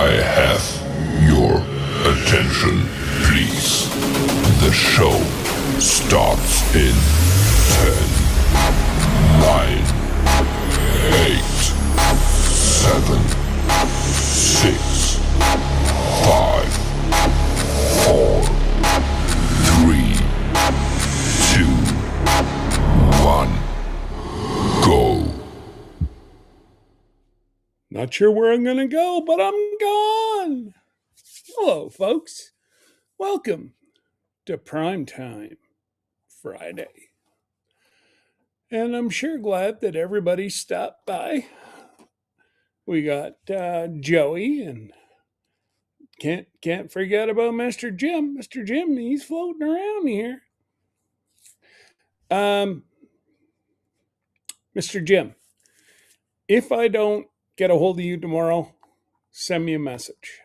I have your attention, please? The show starts in 10, 9, 8, 7, 6, 5, 4, 3, 2, 1, go. Not sure where I'm going to go, but I'm gone. Hello, folks. Welcome to Primetime Friday. And I'm sure glad that everybody stopped by. We got Joey, and can't forget about Mr. Jim. Mr. Jim, he's floating around here. Mr. Jim, if I don't get a hold of you tomorrow, send me a message.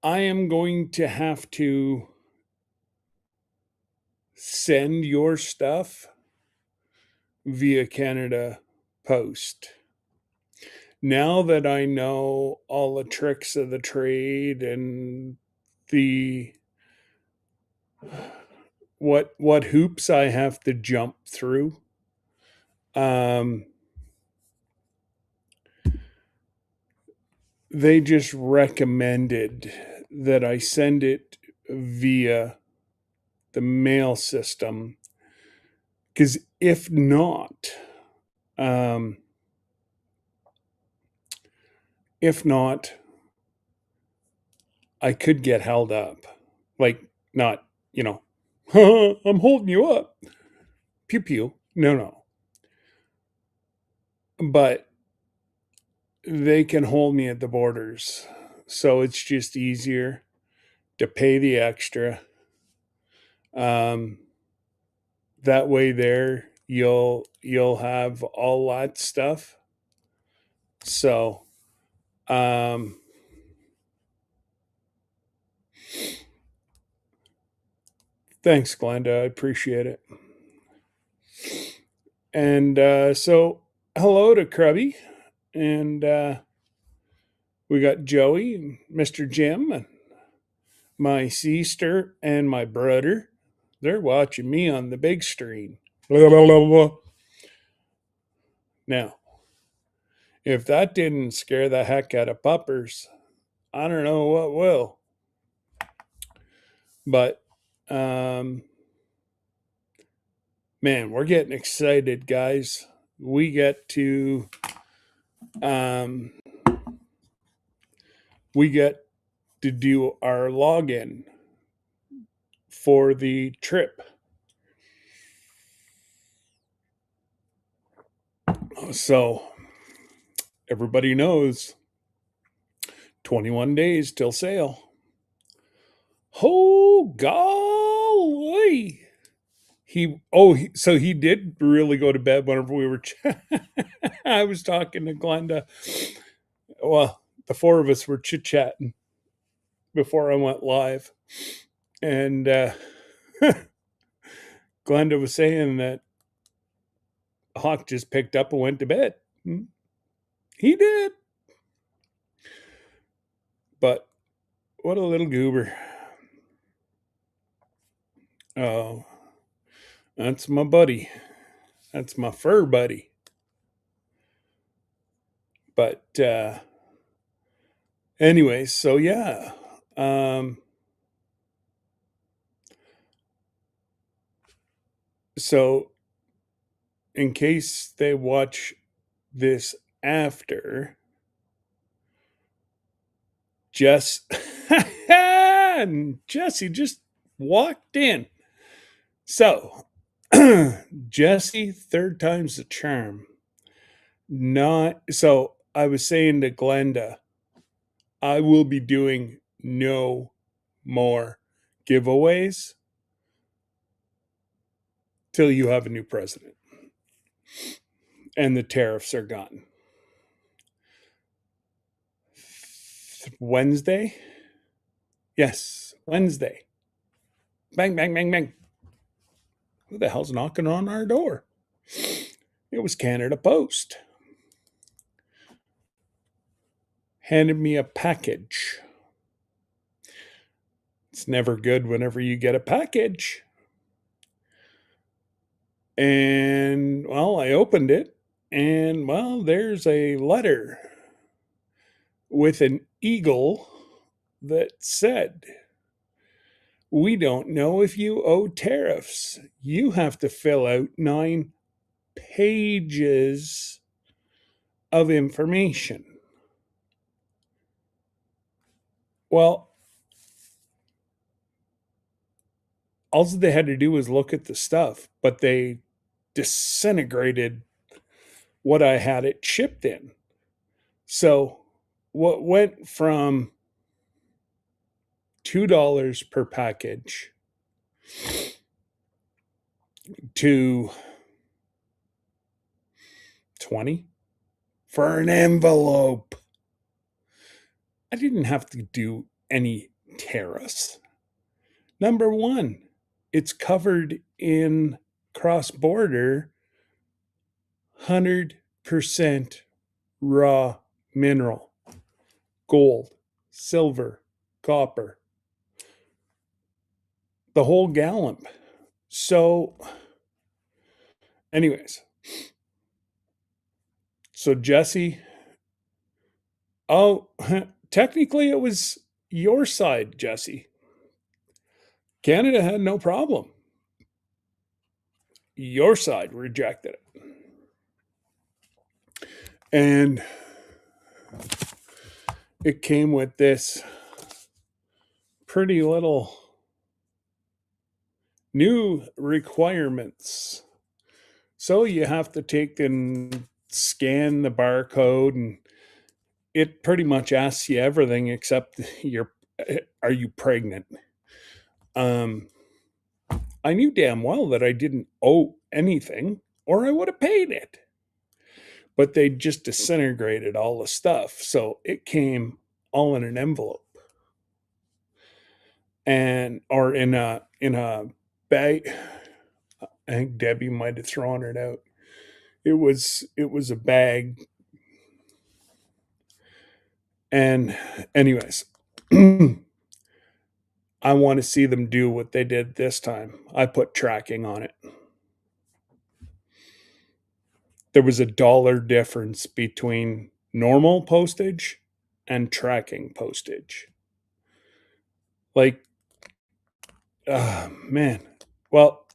I am going to have to send your stuff via Canada Post. Now that I know all the tricks of the trade and the what hoops I have to jump through, they just recommended that I send it via the mail system, because um, if not, I could get held up. Like, not, I'm holding you up. Pew pew. No. But they can hold me at the borders. So it's just easier to pay the extra. That way there you'll have all that stuff. So thanks, Glenda. I appreciate it. And so hello to Krubby. And we got Joey and Mr. Jim and my sister and my brother. They're watching me on the big screen. Blah, blah, blah, blah. Now, if that didn't scare the heck out of puppers, I don't know what will. But, man, we're getting excited, guys. We get to do our login for the trip. So everybody knows 21 days till sail. Oh golly. So he did really go to bed whenever we were I was talking to Glenda. Well, the four of us were chit-chatting before I went live. And Glenda was saying that Hawk just picked up and went to bed. He did. But what a little goober. Oh, that's my buddy. That's my fur buddy. But anyways, so yeah. So in case they watch this after, Jesse just walked in. So Jesse, third time's the charm. So I was saying to Glenda, I will be doing no more giveaways till you have a new president and the tariffs are gone. Wednesday? Yes, Wednesday. Bang, bang, bang, bang. Who the hell's knocking on our door? It was Canada Post. handed me a package. It's never good whenever you get a package. And, well, I opened it, and, well, there's a letter with an eagle that said, "We don't know if you owe tariffs. You have to fill out 9 pages of information." Well, all they had to do was look at the stuff, but they disintegrated what I had it shipped in. So, what went from $2 per package to 20 for an envelope. I didn't have to do any tariffs. Number one, it's covered in cross border 100% raw mineral, gold, silver, copper, the whole gallon. So, anyways, so Jesse, oh, technically it was your side, Jesse. Canada had no problem. Your side rejected it. And it came with this pretty little new requirements. So you have to take and scan the barcode, and it pretty much asks you everything except are you pregnant? Um, I knew damn well that I didn't owe anything, or I would have paid it. But they just disintegrated all the stuff, so it came all in an envelope, and or in a bag. I think Debbie might have thrown it out. It was a bag. And anyways, I want to see them do what they did this time. I put tracking on it. There was $1 difference between normal postage and tracking postage. Like, man. Well,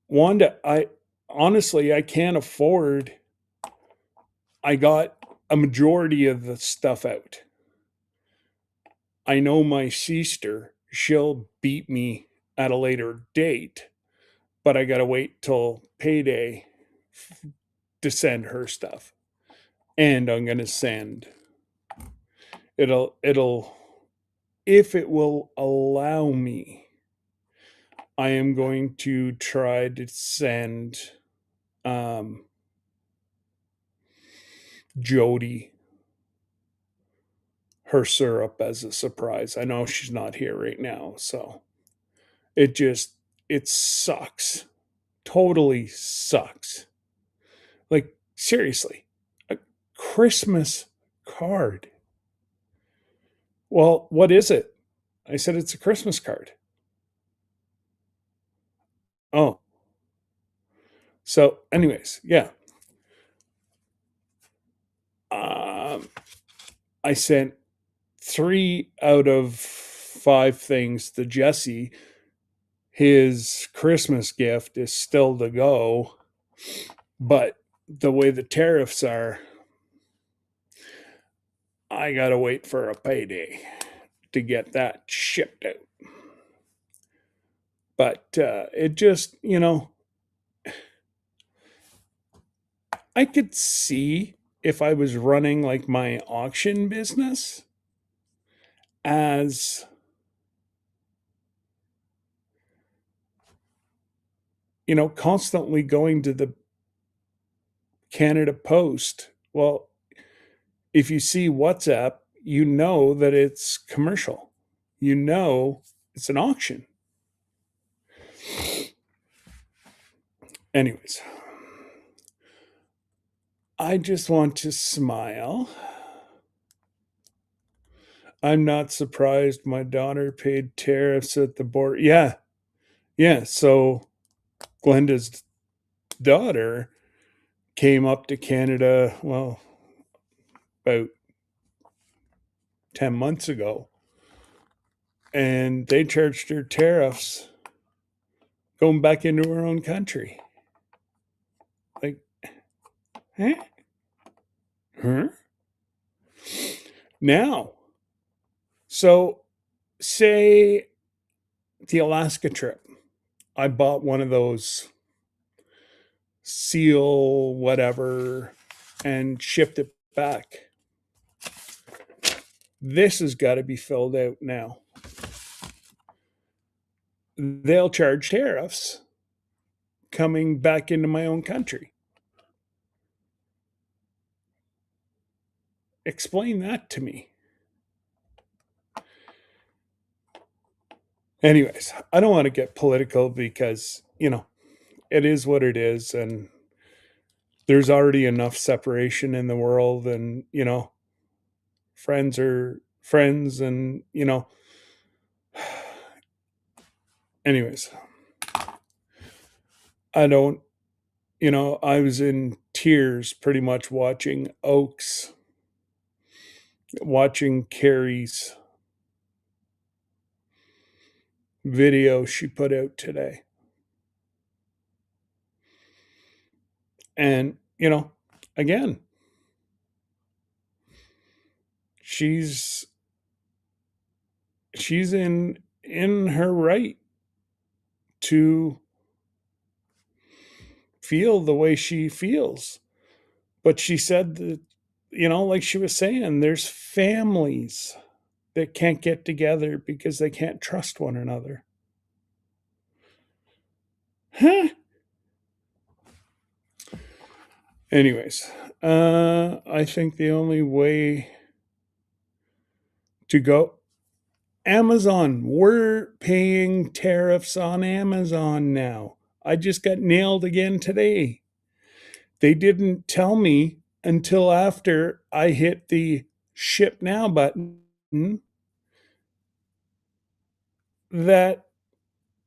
Wanda, I honestly I can't afford. I got a majority of the stuff out. I know my sister, she'll beat me at a later date, but I got to wait till payday to send her stuff. And I'm going to send it'll if it will allow me, I am going to try to send Jody her syrup as a surprise. I know she's not here right now, so it just it sucks. Totally sucks. Like, seriously, a Christmas card. Well, what is it? I said it's a Christmas card. Oh, so anyways, yeah. Um, I sent 3 out of 5 things to Jesse. His Christmas gift is still to go, but the way the tariffs are, I gotta wait for a payday to get that shipped out. But it just, I could see if I was running like my auction business as, constantly going to the Canada Post. Well, if you see WhatsApp, you know that it's commercial. You know it's an auction. Anyways, I just want to smile I'm not surprised my daughter paid tariffs at the border. Yeah, yeah. So Glenda's daughter came up to Canada, well, about 10 months ago, and they charged her tariffs going back into her own country. Like, huh? Huh? Now, so say the Alaska trip, I bought one of those seal whatever and shipped it back. This has got to be filled out now. They'll charge tariffs coming back into my own country. Explain that to me. Anyways, I don't want to get political because, it is what it is. And there's already enough separation in the world. And, friends are friends. And, anyways, I don't, I was in tears pretty much watching Oaks, watching Carrie's video she put out today. And, again, she's in her right to feel the way she feels. But she said that, like she was saying, there's families that can't get together because they can't trust one another. Huh? Anyways, I think the only way to go, Amazon, we're paying tariffs on Amazon now. I just got nailed again today. They didn't tell me until after I hit the ship now button that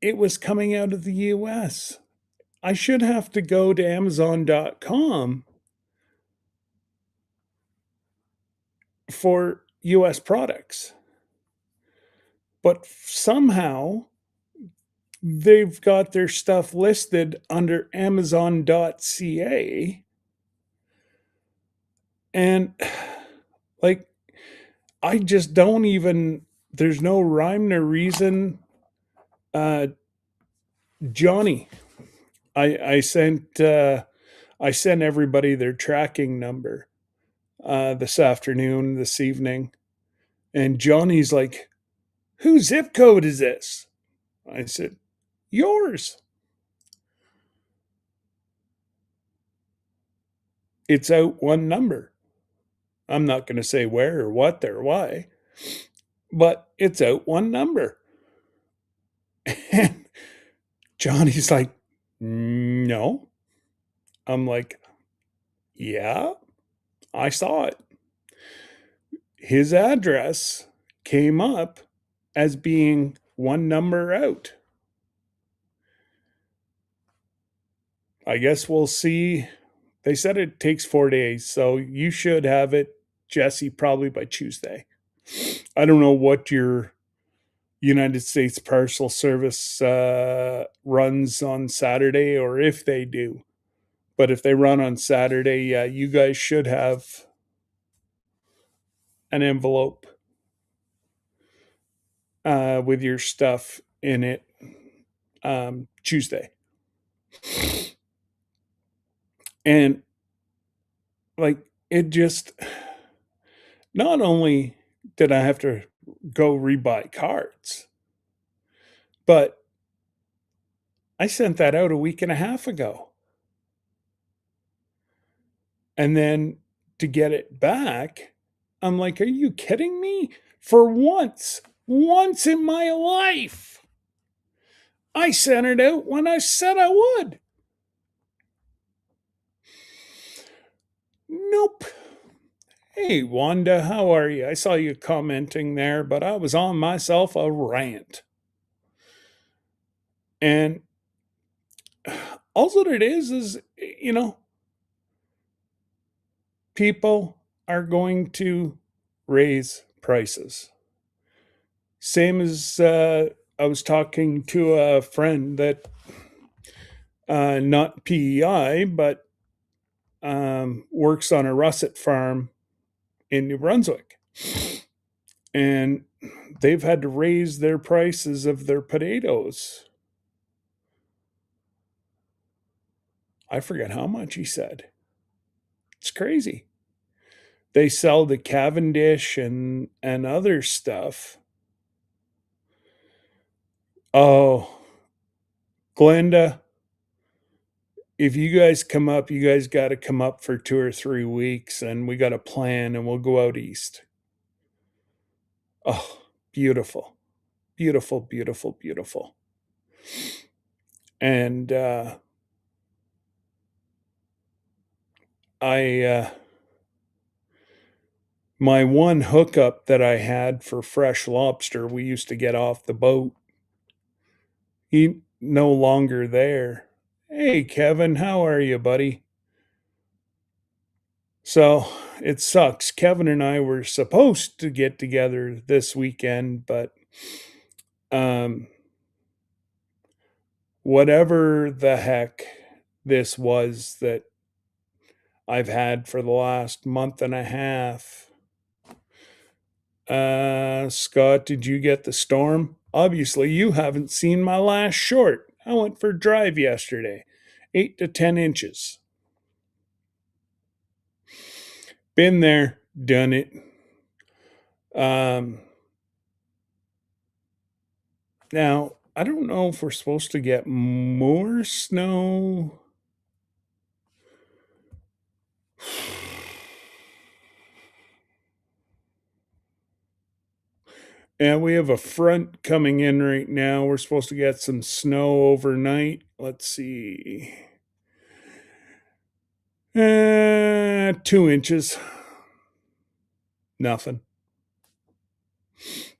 it was coming out of the US. I should have to go to Amazon.com for US products. But somehow they've got their stuff listed under Amazon.ca. And like, I just don't even, there's no rhyme nor reason. Johnny, I sent everybody their tracking number this evening, and Johnny's like, "Whose zip code is this?" I said, "Yours." It's out one number. I'm not going to say where or what or why, but it's out one number. And Johnny's like, "No." I'm like, "Yeah, I saw it." His address came up as being one number out. I guess we'll see. They said it takes 4 days, so you should have it, Jesse, probably by Tuesday. I don't know what your United States Parcel Service runs on Saturday or if they do. But if they run on Saturday, yeah, you guys should have an envelope with your stuff in it Tuesday. And like, it just, not only did I have to go rebuy cards, but I sent that out a week and a half ago. And then to get it back, I'm like, are you kidding me? For once in my life, I sent it out when I said I would. Nope. Hey, Wanda, how are you? I saw you commenting there, but I was on myself a rant. And all that it is, people are going to raise prices. Same as I was talking to a friend that, not PEI, but works on a russet farm in New Brunswick. And they've had to raise their prices of their potatoes. I forget how much he said. It's crazy. They sell the Cavendish and other stuff. Oh, Glenda, if you guys come up, you guys got to come up for 2 or 3 weeks, and we got a plan, and we'll go out east. Oh, beautiful, beautiful, beautiful, beautiful. And I my one hookup that I had for fresh lobster, we used to get off the boat. He no longer there. Hey, Kevin, how are you, buddy? So it sucks. Kevin and I were supposed to get together this weekend, but um, whatever the heck this was that I've had for the last month and a half. Scott, did you get the storm? Obviously, you haven't seen my last short. I went for a drive yesterday, 8 to 10 inches. Been there, done it. Um, Now, I don't know if we're supposed to get more snow. And we have a front coming in right now. We're supposed to get some snow overnight. Let's see. 2 inches. Nothing.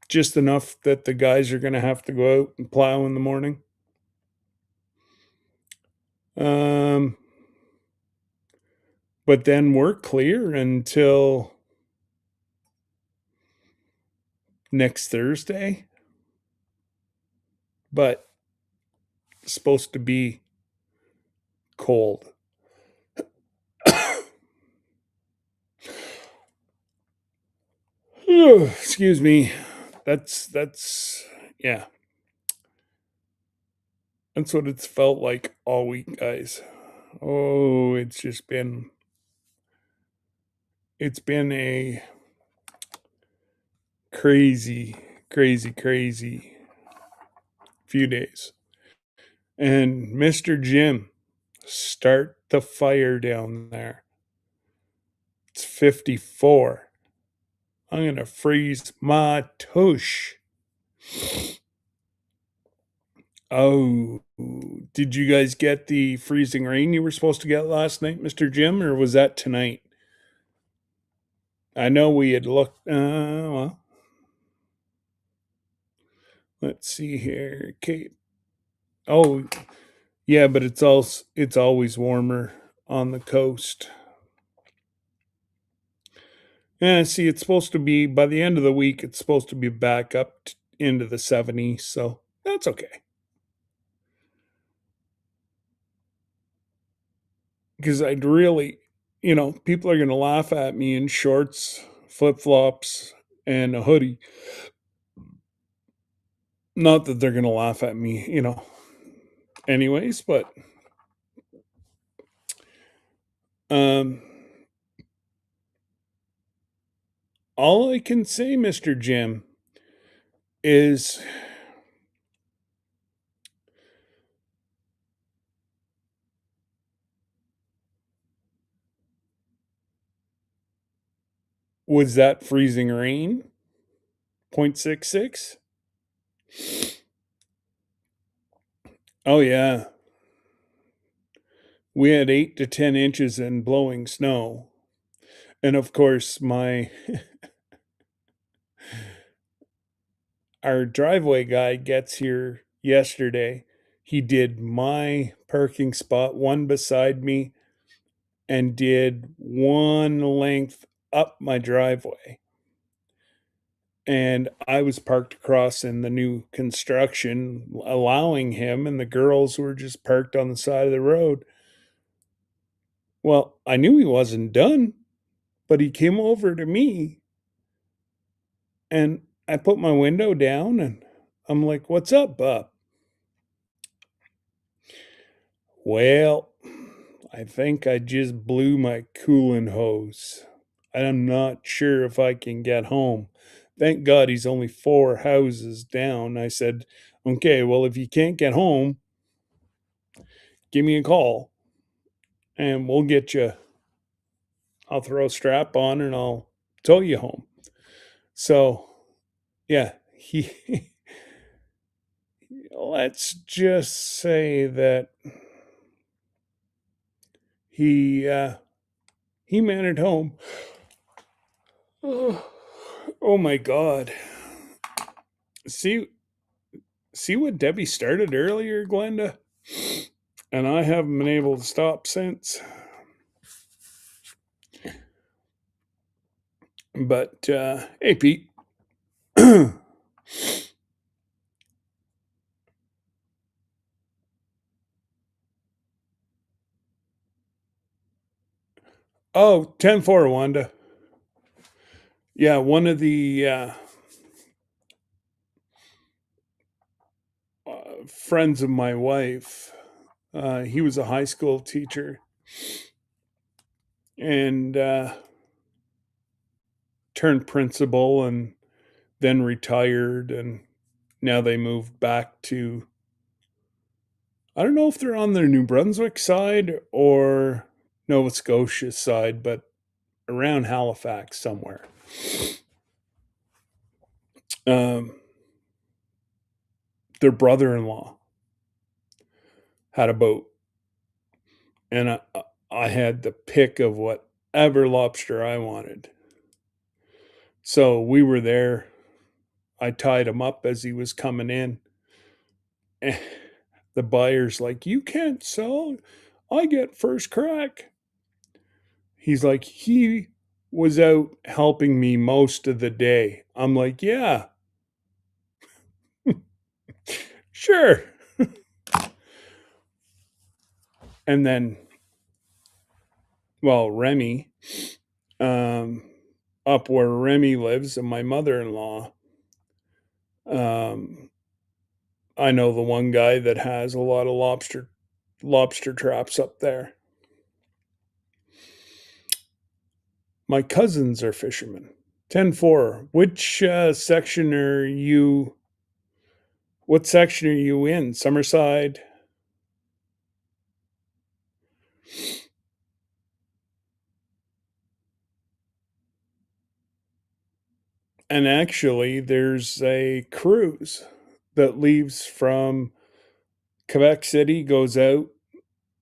Just enough that the guys are going to have to go out and plow in the morning. Um, but then we're clear until next Thursday. But it's supposed to be cold. Excuse me. That's yeah. That's what it's felt like all week, guys. Oh, it's been a crazy, crazy, crazy few days. And Mr. Jim, start the fire down there. It's 54. I'm gonna freeze my tush. Oh, did you guys get the freezing rain you were supposed to get last night, Mr. Jim, or was that tonight? I know we had looked. Well, let's see here. Kate. Oh, yeah, but it's always warmer on the coast. Yeah, see, it's supposed to be by the end of the week. It's supposed to be back up into the 70s, so that's okay. Because I'd really, people are going to laugh at me in shorts, flip flops, and a hoodie. Not that they're going to laugh at me, anyways, but um, all I can say, Mr. Jim, is was that freezing rain? 0.66? Oh, yeah. We had 8 to 10 inches and blowing snow. And of course, my our driveway guy gets here yesterday. He did my parking spot, one beside me, and did one length up my driveway. And I was parked across in the new construction, allowing him, and the girls were just parked on the side of the road. Well, I knew he wasn't done, but he came over to me, and I put my window down and I'm like, "What's up, bub?" Well, I think I just blew my coolant hose. I'm not sure if I can get home. Thank God he's only 4 houses down. I said, "Okay, well, if you can't get home, give me a call and we'll get you. I'll throw a strap on and I'll tow you home." So, yeah, he, let's just say that he, uh, he made it home. Oh, oh my God. See, see what Debbie started earlier, Glenda? And I haven't been able to stop since. But hey, Pete. Oh, 10-4, Wanda. Yeah, one of the friends of my wife, he was a high school teacher and turned principal and then retired. And now they moved back to, I don't know if they're on the New Brunswick side or Nova Scotia side, but around Halifax somewhere. Um, their brother-in-law had a boat, and I had the pick of whatever lobster I wanted. So we were there. I tied him up as he was coming in. And the buyer's like, "You can't sell. I get first crack." He's like, "He was out helping me most of the day." I'm like, "Yeah, sure." And then, well, Remy, um, up where Remy lives, and my mother-in-law, um, I know the one guy that has a lot of lobster traps up there. My cousins are fishermen. 10-4. Which section are you? What section are you in? Summerside? And actually, there's a cruise that leaves from Quebec City, goes out,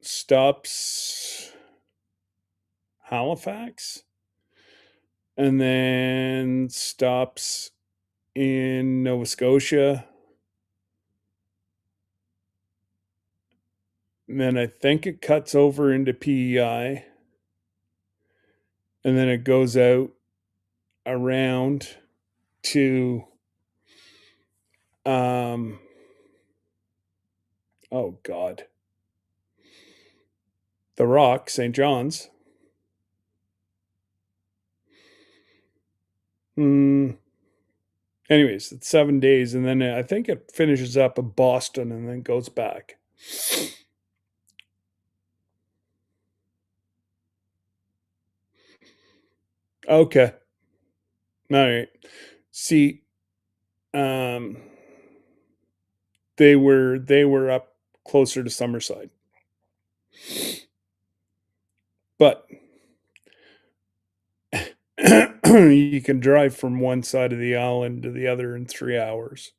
stops Halifax, and then stops in Nova Scotia. And then I think it cuts over into PEI. And then it goes out around to um oh God. The Rock, St. John's. Mm, anyways, it's 7 days, and then I think it finishes up in Boston and then goes back. Okay. All right. See, um, they were up closer to Summerside, but you can drive from one side of the island to the other in 3 hours,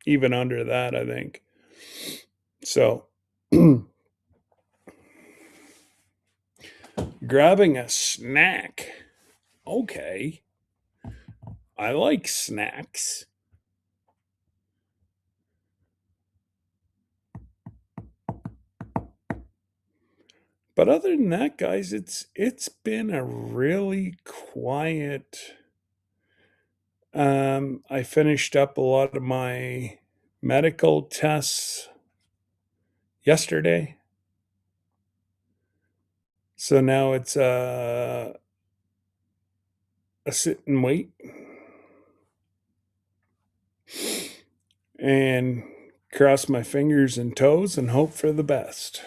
even under that, I think. So, grabbing a snack. Okay. I like snacks. But other than that, guys, it's been a really quiet. I finished up a lot of my medical tests yesterday, so now it's a sit and wait, and cross my fingers and toes and hope for the best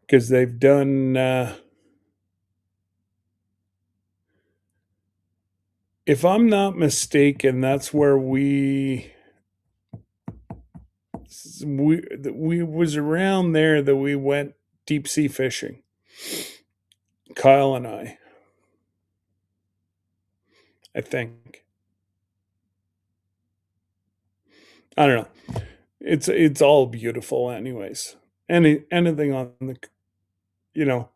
because they've done. If I'm not mistaken, that's where we was around there that we went deep sea fishing. Kyle and I think. I don't know. It's all beautiful, anyways. Anything on the, you know,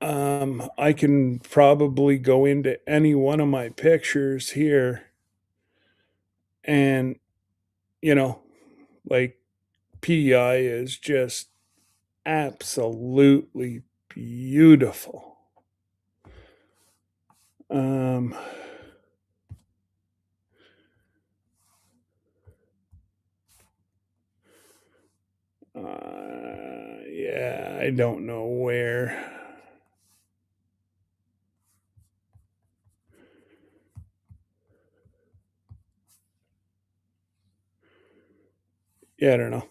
I can probably go into any one of my pictures here, and you know, like PEI is just absolutely beautiful. Um, yeah, I don't know where. Yeah, I don't know.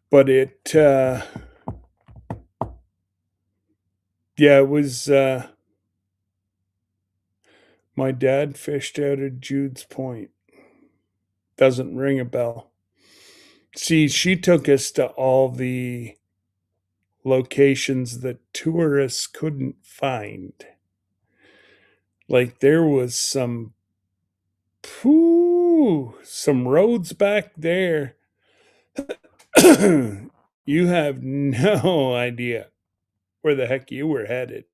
But yeah, it was, my dad fished out at Jude's Point. Doesn't ring a bell. See, she took us to all the locations that tourists couldn't find. Like there was some roads back there. You have no idea where the heck you were headed.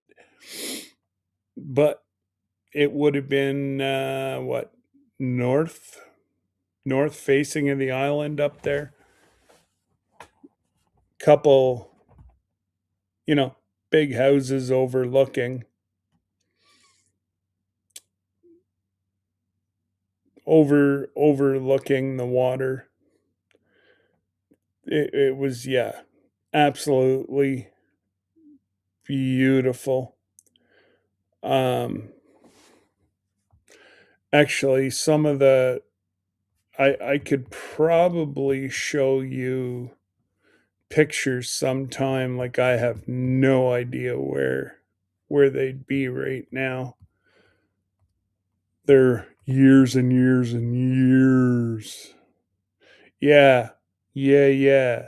But it would have been what, north facing of the island up there. Couple, you know, big houses overlooking the water. It was, yeah, absolutely beautiful. Um, Actually, some of the I could probably show you pictures sometime. Like I have no idea where they'd be right now. They're years and years and years. Yeah, yeah.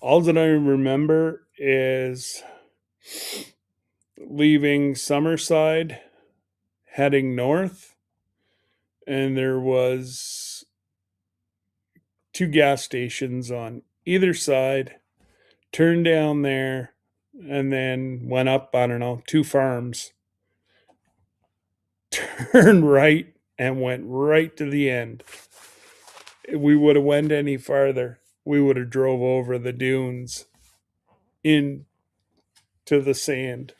All that I remember is leaving Summerside, heading north, and there was two gas stations on either side. Turned down there, and then went up. I don't know, two farms. Turned right and went right to the end. If we would have went any farther, we would have drove over the dunes into the sand.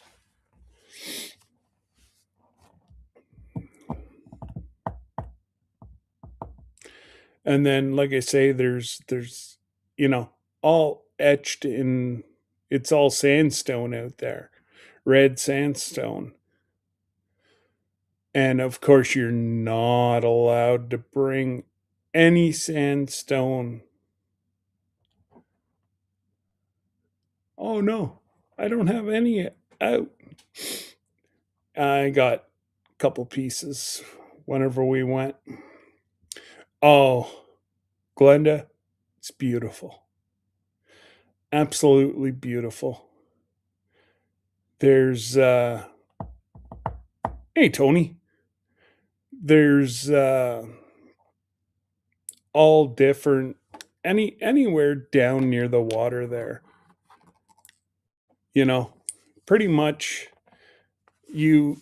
And then, like I say, there's you know, all etched in. It's all sandstone out there, red sandstone. And of course, you're not allowed to bring any sandstone. Oh no, I don't have any out. I got a couple pieces whenever we went. Oh, Glenda, it's beautiful. Absolutely beautiful. There's hey Tony. there's all different anywhere down near the water there, you know. Pretty much you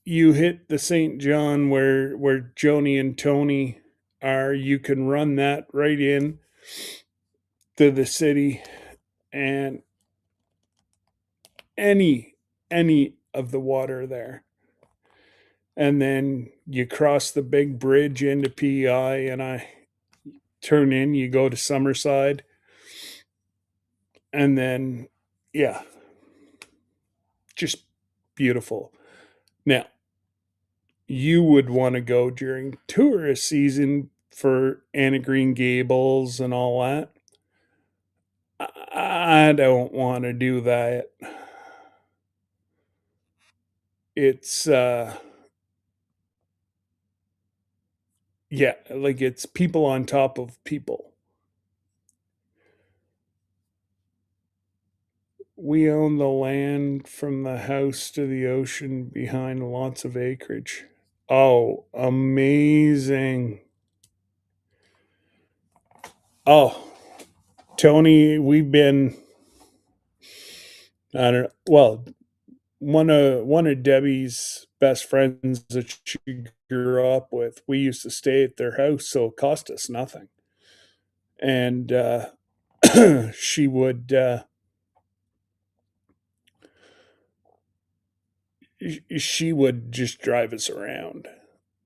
you hit the St. John where Joni and Tony are, you can run that right in to the city, and any any of the water there. And then you cross the big bridge into PEI, and I turn in, you go to Summerside, and then yeah, just beautiful. Now, you would want to go during tourist season for Anna Green Gables and all that. I don't want to do that. It's yeah, like it's people on top of people. We own the land from the house to the ocean behind lots of acreage. Oh, amazing. Oh, Tony, we've been, I don't know, well, one of Debbie's best friends that she grew up with, we used to stay at their house, so it cost us nothing. And she would she would just drive us around.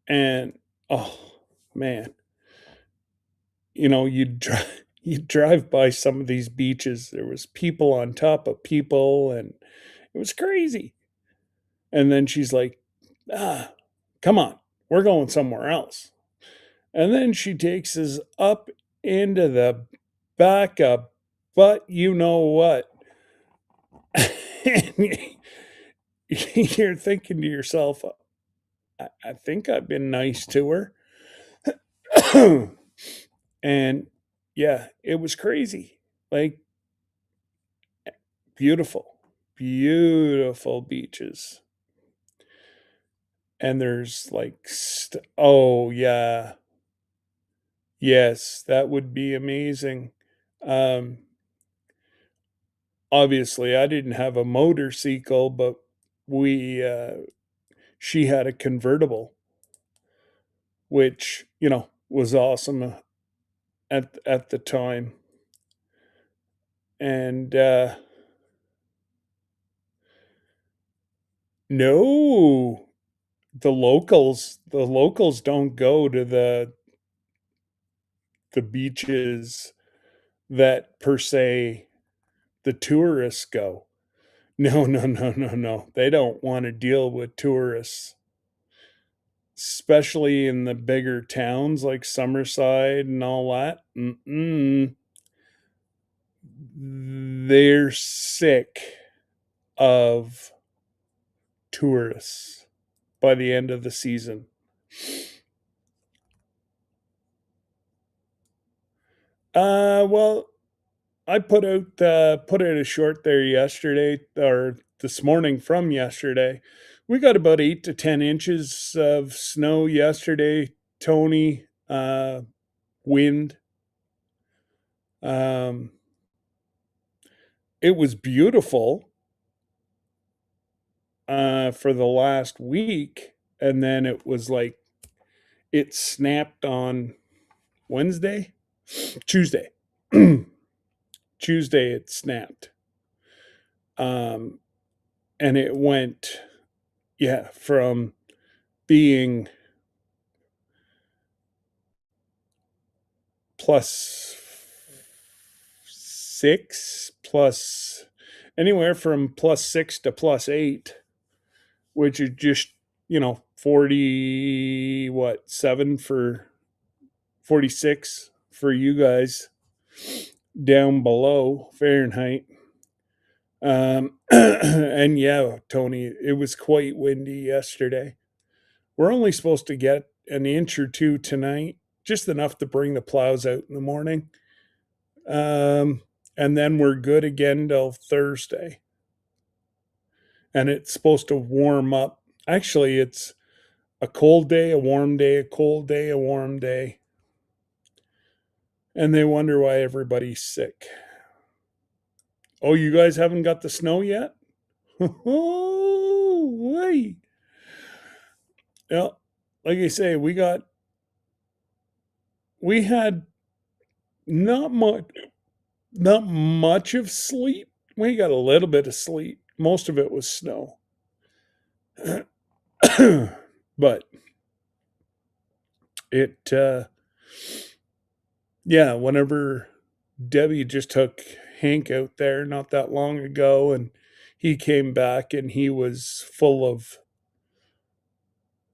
And oh man, you'd drive by some of these beaches. There was people on top of people, and it was crazy. And then she's like, ah, come on, we're going somewhere else. And then she takes us up into the back of, but you know what? And you're thinking to yourself, I think I've been nice to her. And yeah, it was crazy. Like, beautiful, beautiful beaches. And there's like, oh, yeah. Yes, that would be amazing. Um, Obviously, I didn't have a motorcycle, but we, she had a convertible, which, was awesome at the time. And no, the locals don't go to the beaches that per se the tourists go. No, no, no, no, no. They don't want to deal with tourists, especially in the bigger towns like Summerside and all that. Mm-mm. They're sick of tourists by the end of the season. Well, I put out a short there yesterday or this morning from yesterday. We got about 8 to 10 inches of snow yesterday. Tony, wind. Um, it was beautiful for the last week, and then it was like it snapped on Wednesday, Tuesday. Tuesday it snapped. Um, and it went, yeah, from being plus 6, plus anywhere from +6 to +8, which is just, 40, what, 7 for 46 for you guys down below Fahrenheit. And yeah, Tony, it was quite windy yesterday. We're only supposed to get an inch or two tonight, just enough to bring the plows out in the morning. And then we're good again till Thursday. And it's supposed to warm up. Actually, it's a cold day, a warm day, a cold day, a warm day. And they wonder why everybody's sick. Oh, you guys haven't got the snow yet? Oh, wait. Yeah, like I say, we had not much not much of sleet. We got a little bit of sleet. Most of it was snow. But it yeah, whenever Debbie just took Hank out there not that long ago, and he came back and he was full of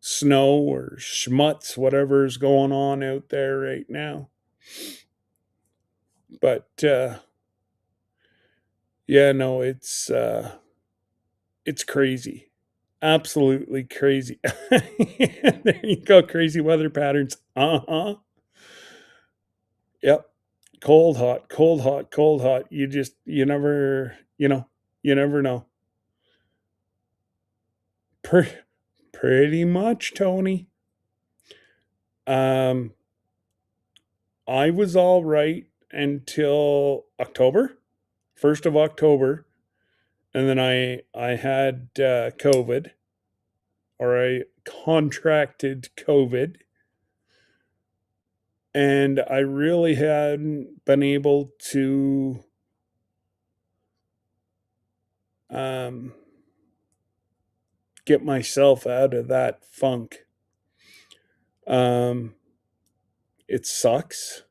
snow or schmutz, whatever's going on out there right now. But yeah, no, it's crazy. Absolutely crazy. There you go, crazy weather patterns. Uh-huh. Yep. Cold, hot, cold, hot, cold, hot. You never know. Pretty much, Tony. Um, I was all right until October, 1st of October, and then I had COVID, or I contracted COVID, and I really hadn't been able to um, get myself out of that funk. Um, it sucks.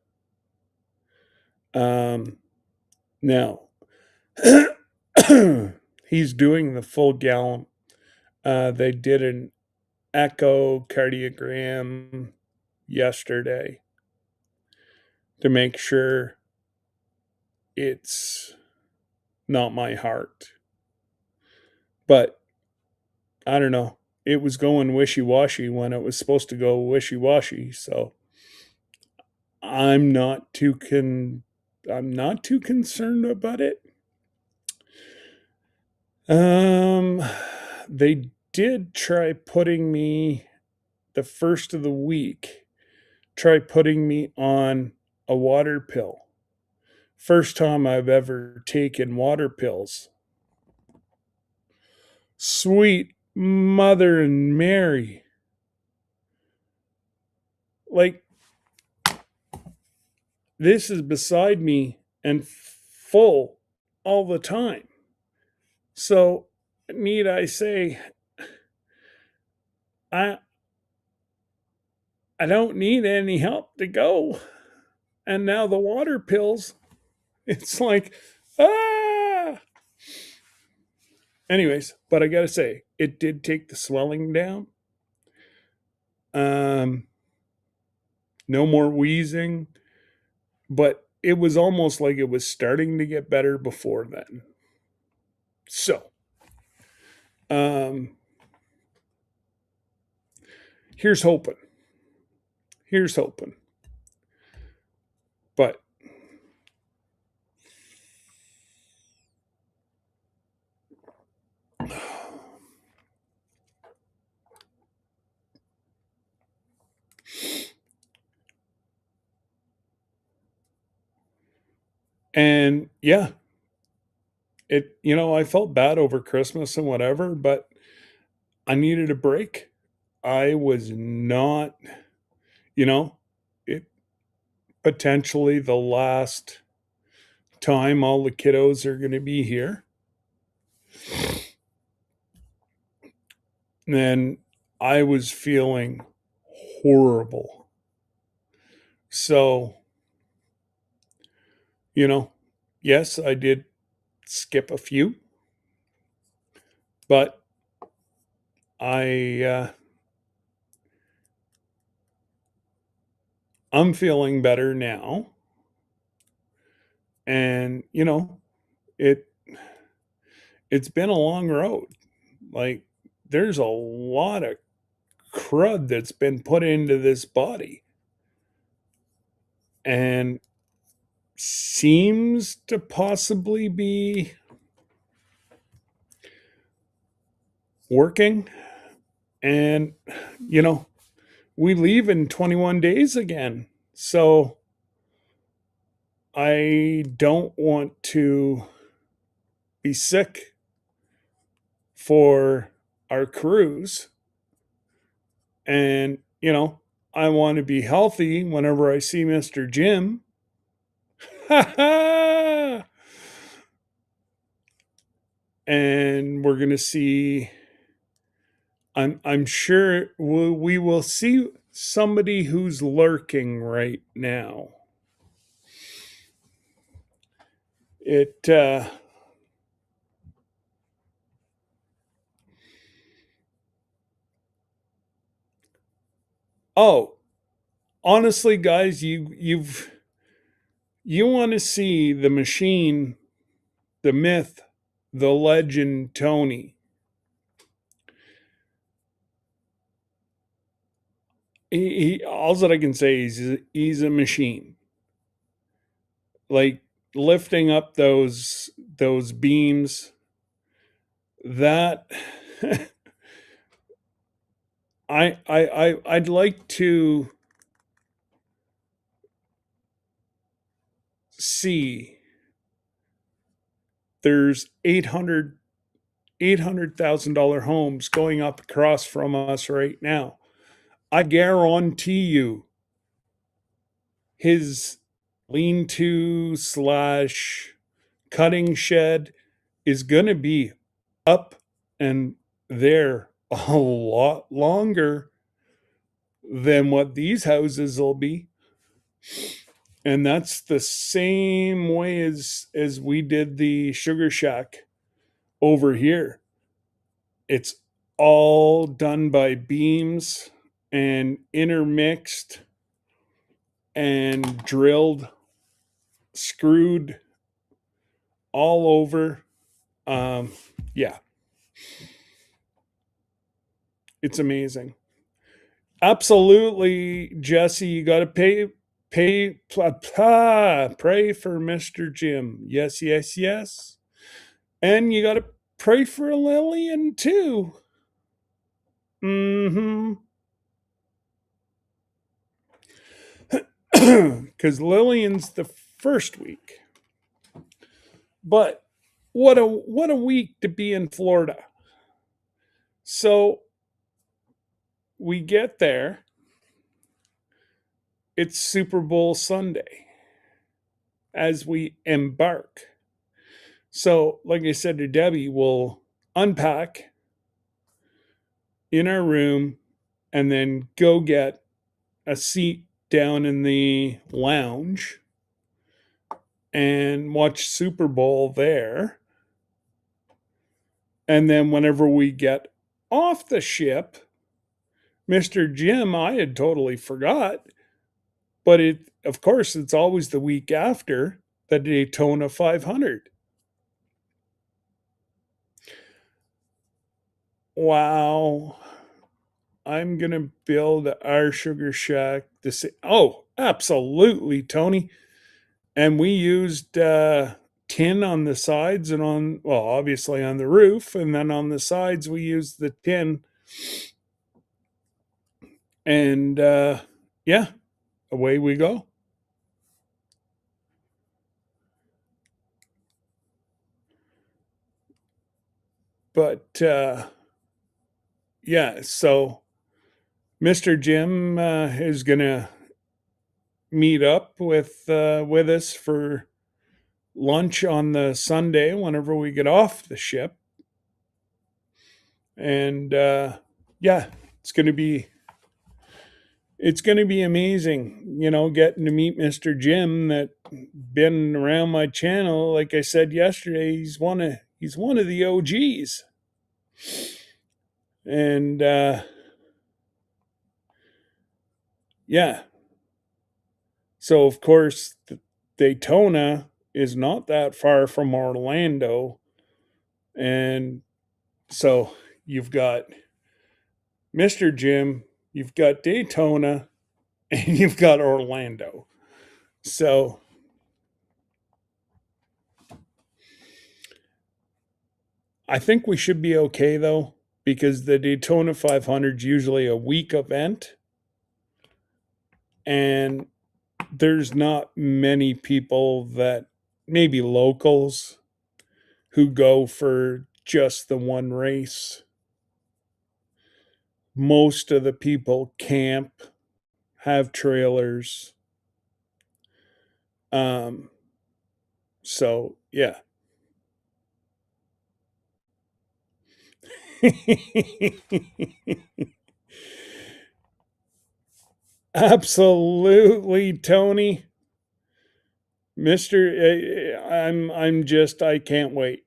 Um, Now, he's doing the full gallon. They did an echocardiogram yesterday to make sure it's not my heart. But I don't know. It was going wishy washy when it was supposed to go wishy washy. So I'm not too I'm not too concerned about it. Um, they did try putting me the first of the week. Try putting me on a water pill. First time I've ever taken water pills. Sweet Mother and Mary. Like, this is beside me and full all the time. So, need I say, I I don't need any help to go. And now the water pills, it's like, ah. Anyways, but I gotta say, it did take the swelling down. Um, no more wheezing, but it was almost like it was starting to get better before then. So, um, here's hoping. Here's hoping. But and yeah, I felt bad over Christmas and whatever, but I needed a break. I was not, you know, it potentially the last time all the kiddos are going to be here. And I was feeling horrible. So, yes, I did skip a few, but I I'm feeling better now. And, it it's been a long road. Like, there's a lot of crud that's been put into this body and seems to possibly be working. And, you know, we leave in 21 days again. So I don't want to be sick for our cruise. And, I want to be healthy whenever I see Mr. Jim. And we're going to see, I'm sure we will see somebody who's lurking right now. It, oh, honestly, guys, you want to see the machine, the myth, the legend, Tony. All that I can say is he's a machine. Like lifting up those beams, that I'd like to see. There's $800,000 homes going up across from us right now. I guarantee you, his lean-to slash cutting shed is going to be up and there a lot longer than what these houses will be. And that's the same way as we did the sugar shack over here. It's all done by beams and intermixed and drilled, screwed all over. Um, yeah, it's amazing. Absolutely, Jesse. You got to pray for Mr. Jim. Yes, yes, yes. And you got to pray for Lillian too. Mm-hmm. Because Lillian's the first week. But what a week to be in Florida. So we get there. It's Super Bowl Sunday as we embark. So, like I said to Debbie, we'll unpack in our room and then go get a seat down in the lounge and watch Super Bowl there. And then whenever we get off the ship, Mr. Jim, I had totally forgot, but of course it's always the week after the Daytona 500. Wow. I'm going to build our sugar shack to say, oh, absolutely, Tony. And we used tin on the sides and well, obviously on the roof. And then on the sides, we used the tin. And yeah, away we go. But yeah, so Mr. Jim is going to meet up with us for lunch on the Sunday whenever we get off the ship. And yeah, it's going to be amazing, getting to meet Mr. Jim that been around my channel. Like I said yesterday, he's one of the OGs. And yeah. So of course Daytona is not that far from Orlando. And so you've got Mr. Jim, you've got Daytona, and you've got Orlando. So I think we should be okay though. because the Daytona 500 is usually a week event, and there's not many people that, maybe locals, who go for just the one race. Most of the people camp, have trailers. Um, so yeah. Absolutely, Tony. Mister, I'm just, I can't wait.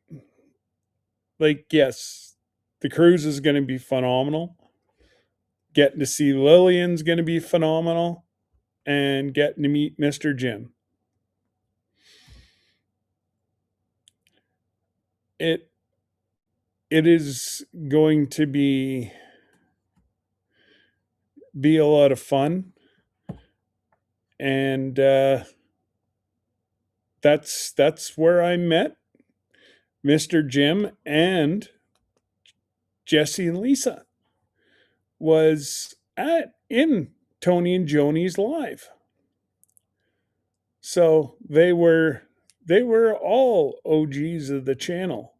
Like, yes, the cruise is going to be phenomenal. Getting to see Lillian's going to be phenomenal, and getting to meet Mr. Jim. It it is going to be a lot of fun, and that's where I met Mr. Jim and Jesse and Lisa, was at in Tony and Joni's live. So they were all OGs of the channel.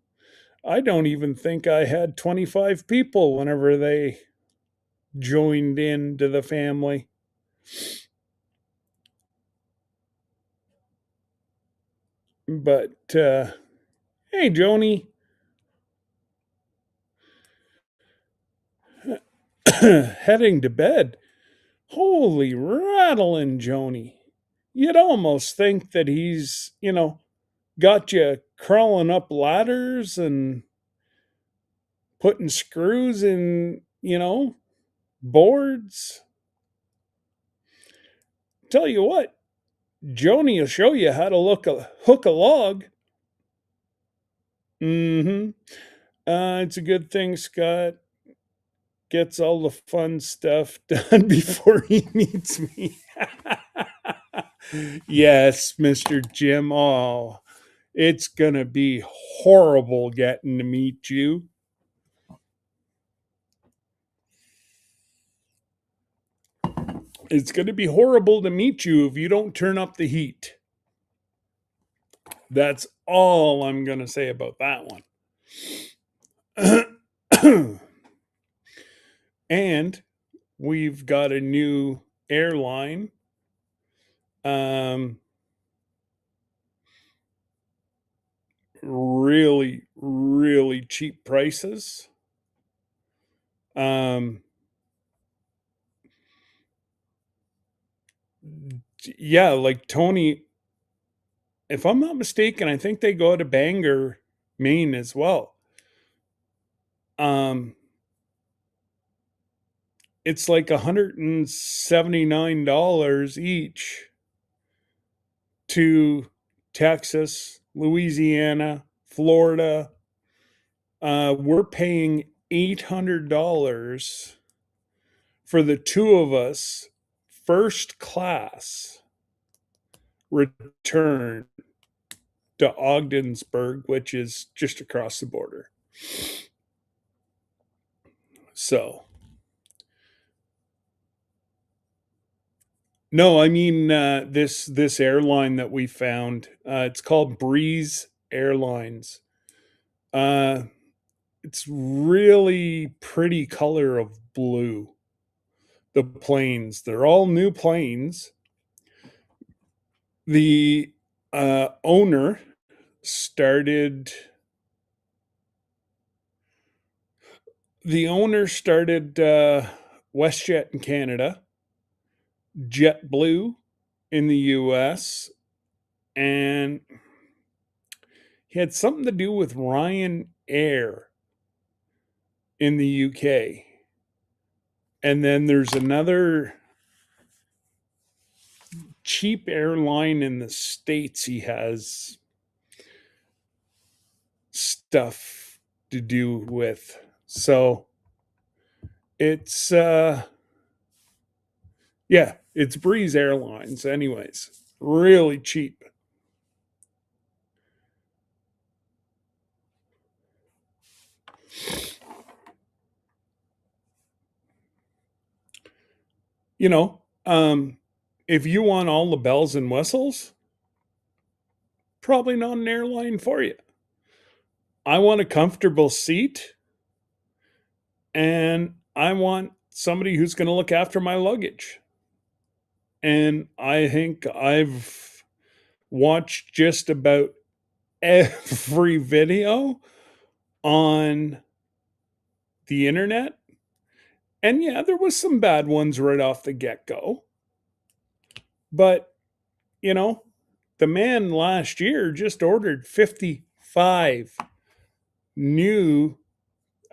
I don't even think I had 25 people whenever they joined into the family. But hey, Joni, heading to bed. Holy rattling, Joni. You'd almost think that he's, got you crawling up ladders and putting screws in, boards. Tell you what, Joni will show you how to hook a log. Mm-hmm. It's a good thing Scott gets all the fun stuff done before he meets me. Yes, Mr. Jim. Oh, it's going to be horrible getting to meet you. It's going to be horrible to meet you if you don't turn up the heat. That's all I'm going to say about that one. And we've got a new airline. Really, really cheap prices. Um, yeah, like Tony, if I'm not mistaken, I think they go to Bangor, Maine as well. Um, it's like $179 each to Texas, Louisiana, Florida. We're paying $800 for the two of us, first class, return to Ogdensburg, which is just across the border. So, no, I mean this airline that we found. It's called Breeze Airlines. Uh, it's really pretty color of blue. The planes, they're all new planes. The owner started. The owner started WestJet in Canada, JetBlue in the US, and he had something to do with Ryanair in the UK. And then there's another cheap airline in the States he has stuff to do with. So it's yeah, it's Breeze Airlines anyways. Really cheap. You know, if you want all the bells and whistles, probably not an airline for you. I want a comfortable seat and I want somebody who's going to look after my luggage. And I think I've watched just about every video on the internet. And yeah, there was some bad ones right off the get-go. But, you know, the man last year just ordered 55 new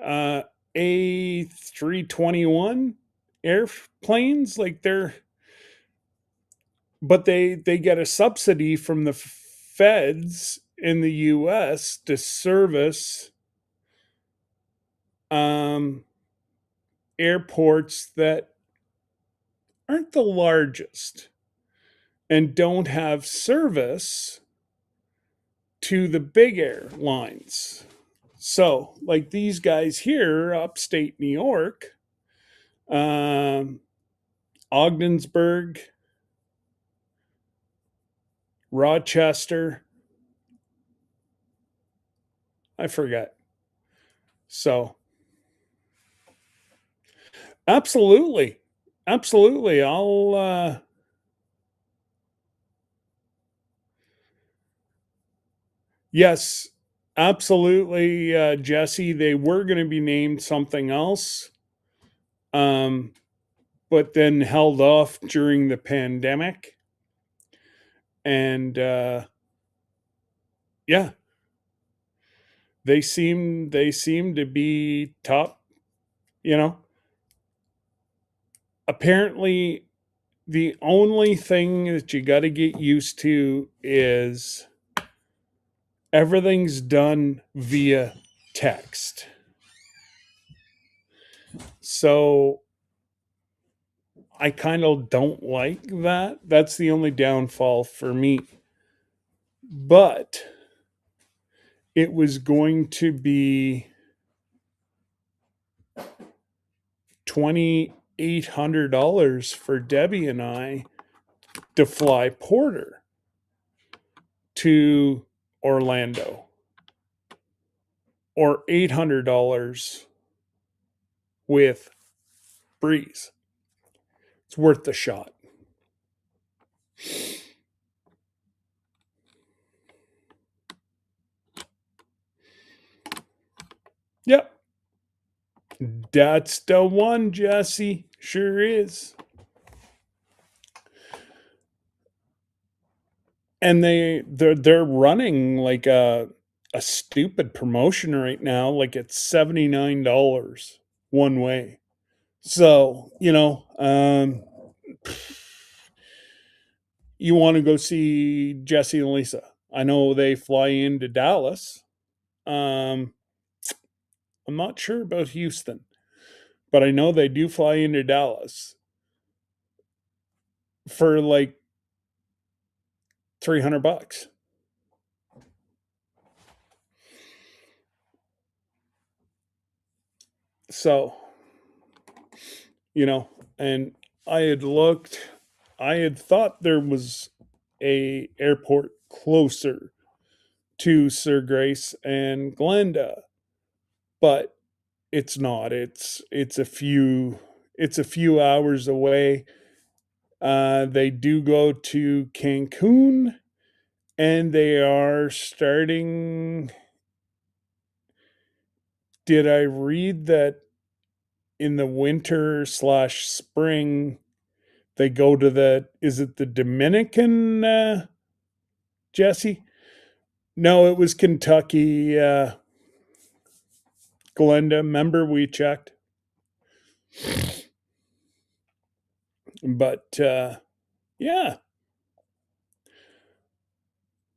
uh, A321 airplanes. Like they get a subsidy from the feds in the US to service um, airports that aren't the largest and don't have service to the big airlines. So, like these guys here, upstate New York, um, Ogdensburg, Rochester, I forget. So, absolutely. Absolutely. Yes, absolutely, Jesse. They were going to be named something else, um, but then held off during the pandemic. And yeah, they seem to be top. You know, apparently, the only thing that you got to get used to is everything's done via text. So I kind of don't like that. That's the only downfall for me. But it was going to be $2,800 for Debbie and I to fly Porter to Orlando, or $800 with Breeze. It's worth the shot. Yep, that's the one, Jesse. Sure is. And they're running like a stupid promotion right now. Like it's $79 one way. So you want to go see Jesse and Lisa. I know they fly into Dallas. Um, I'm not sure about Houston, but I know they do fly into Dallas for like $300. So, you know, and I had looked, I had thought there was a airport closer to Sir Grace and Glenda, but it's not. It's a few hours away. They do go to Cancun, and they are starting. Did I read that in the winter slash spring they go to is it the Dominican, Jesse? No, it was Kentucky, Glenda. Remember we checked? But yeah.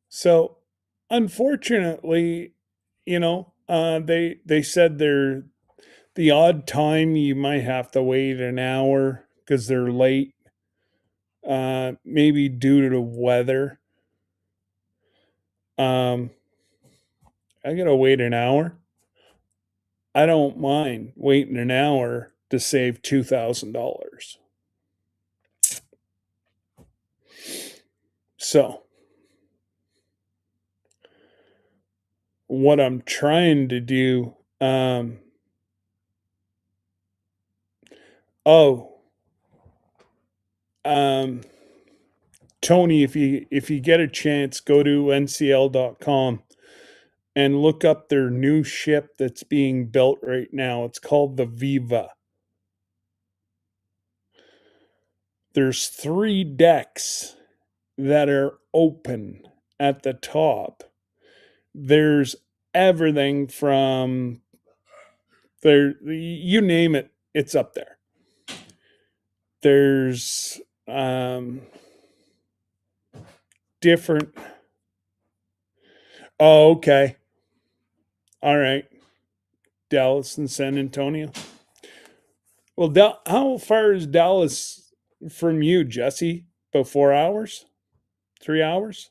So unfortunately, they said they're the odd time you might have to wait an hour because they're late, maybe due to the weather. Um, I gotta wait an hour. I don't mind waiting an hour to save $2,000. So, what I'm trying to do, oh, um, Tony, if you get a chance, go to ncl.com and look up their new ship that's being built right now. It's called the Viva. There's 3 decks that are open at the top. There's everything from there, you name it, it's up there. There's different. Oh, okay. All right. Dallas and San Antonio. Well, how far is Dallas from you, Jesse? About 4 hours? 3 hours?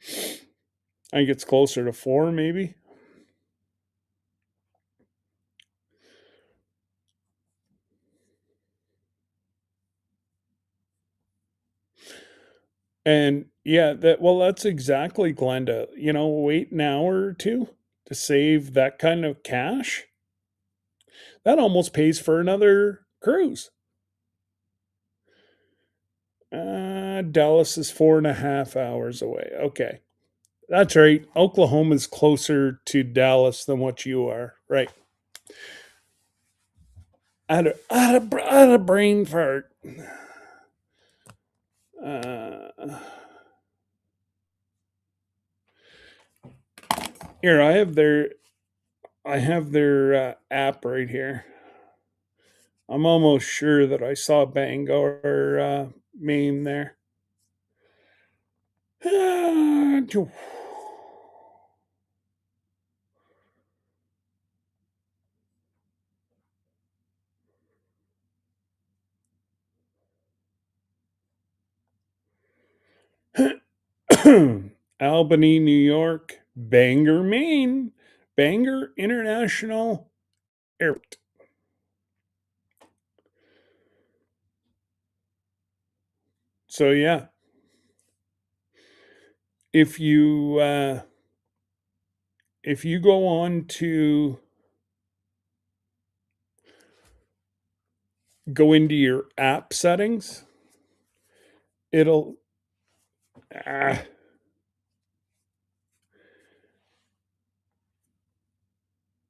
I think it's closer to 4, maybe. And yeah, that's exactly, Glenda. Wait an hour or two to save that kind of cash. That almost pays for another cruise. Dallas is 4.5 hours away. Okay. That's right. Oklahoma's closer to Dallas than what you are. Right. I had a brain fart. Uh, Here, I have their app right here. I'm almost sure that I saw Bangor meme there. Albany, New York, Bangor, Maine, Bangor International Airport. So yeah, if you if you go on to go into your app settings, it'll ah,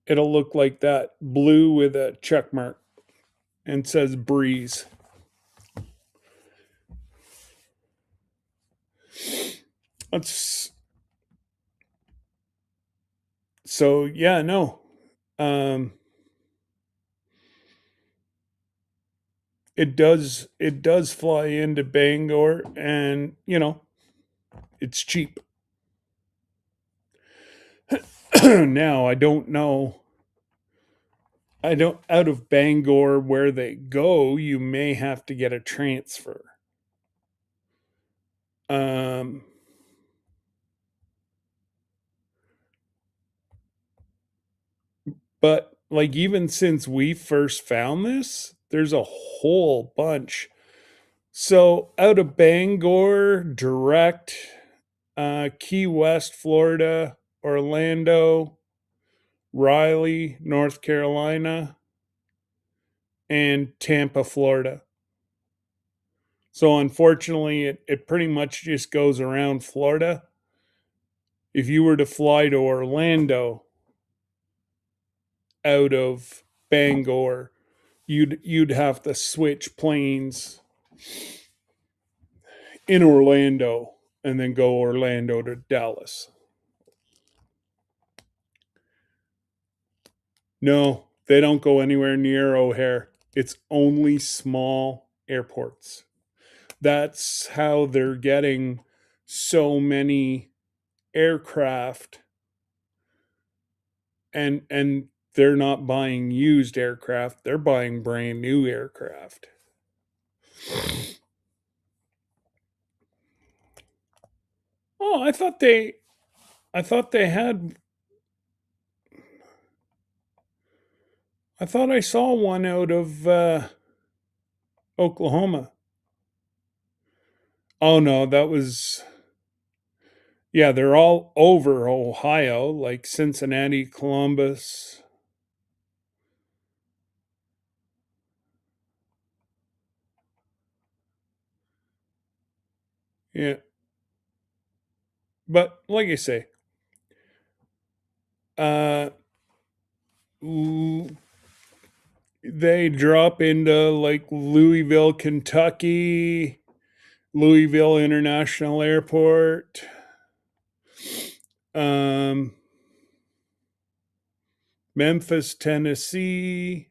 it'll look like that, blue with a check mark, and says Breeze. That's so yeah, no. Um it does fly into Bangor, and it's cheap. Now I don't know. I don't out of Bangor where they go, you may have to get a transfer. Um but like even since we first found this, there's a whole bunch. So out of Bangor, direct, Key West, Florida, Orlando, Raleigh, North Carolina, and Tampa, Florida. So unfortunately, it pretty much just goes around Florida. If you were to fly to Orlando out of Bangor, you'd have to switch planes in Orlando and then go Orlando to Dallas. No, they don't go anywhere near O'Hare. It's only small airports. That's how they're getting so many aircraft, and they're not buying used aircraft, they're buying brand new aircraft. Oh, I thought they had I thought I saw one out of Oklahoma. Oh no, that was Yeah, they're all over Ohio, like Cincinnati, Columbus. Yeah, but like I say, uh, they drop into like Louisville, Kentucky, Louisville International Airport, um, Memphis, Tennessee.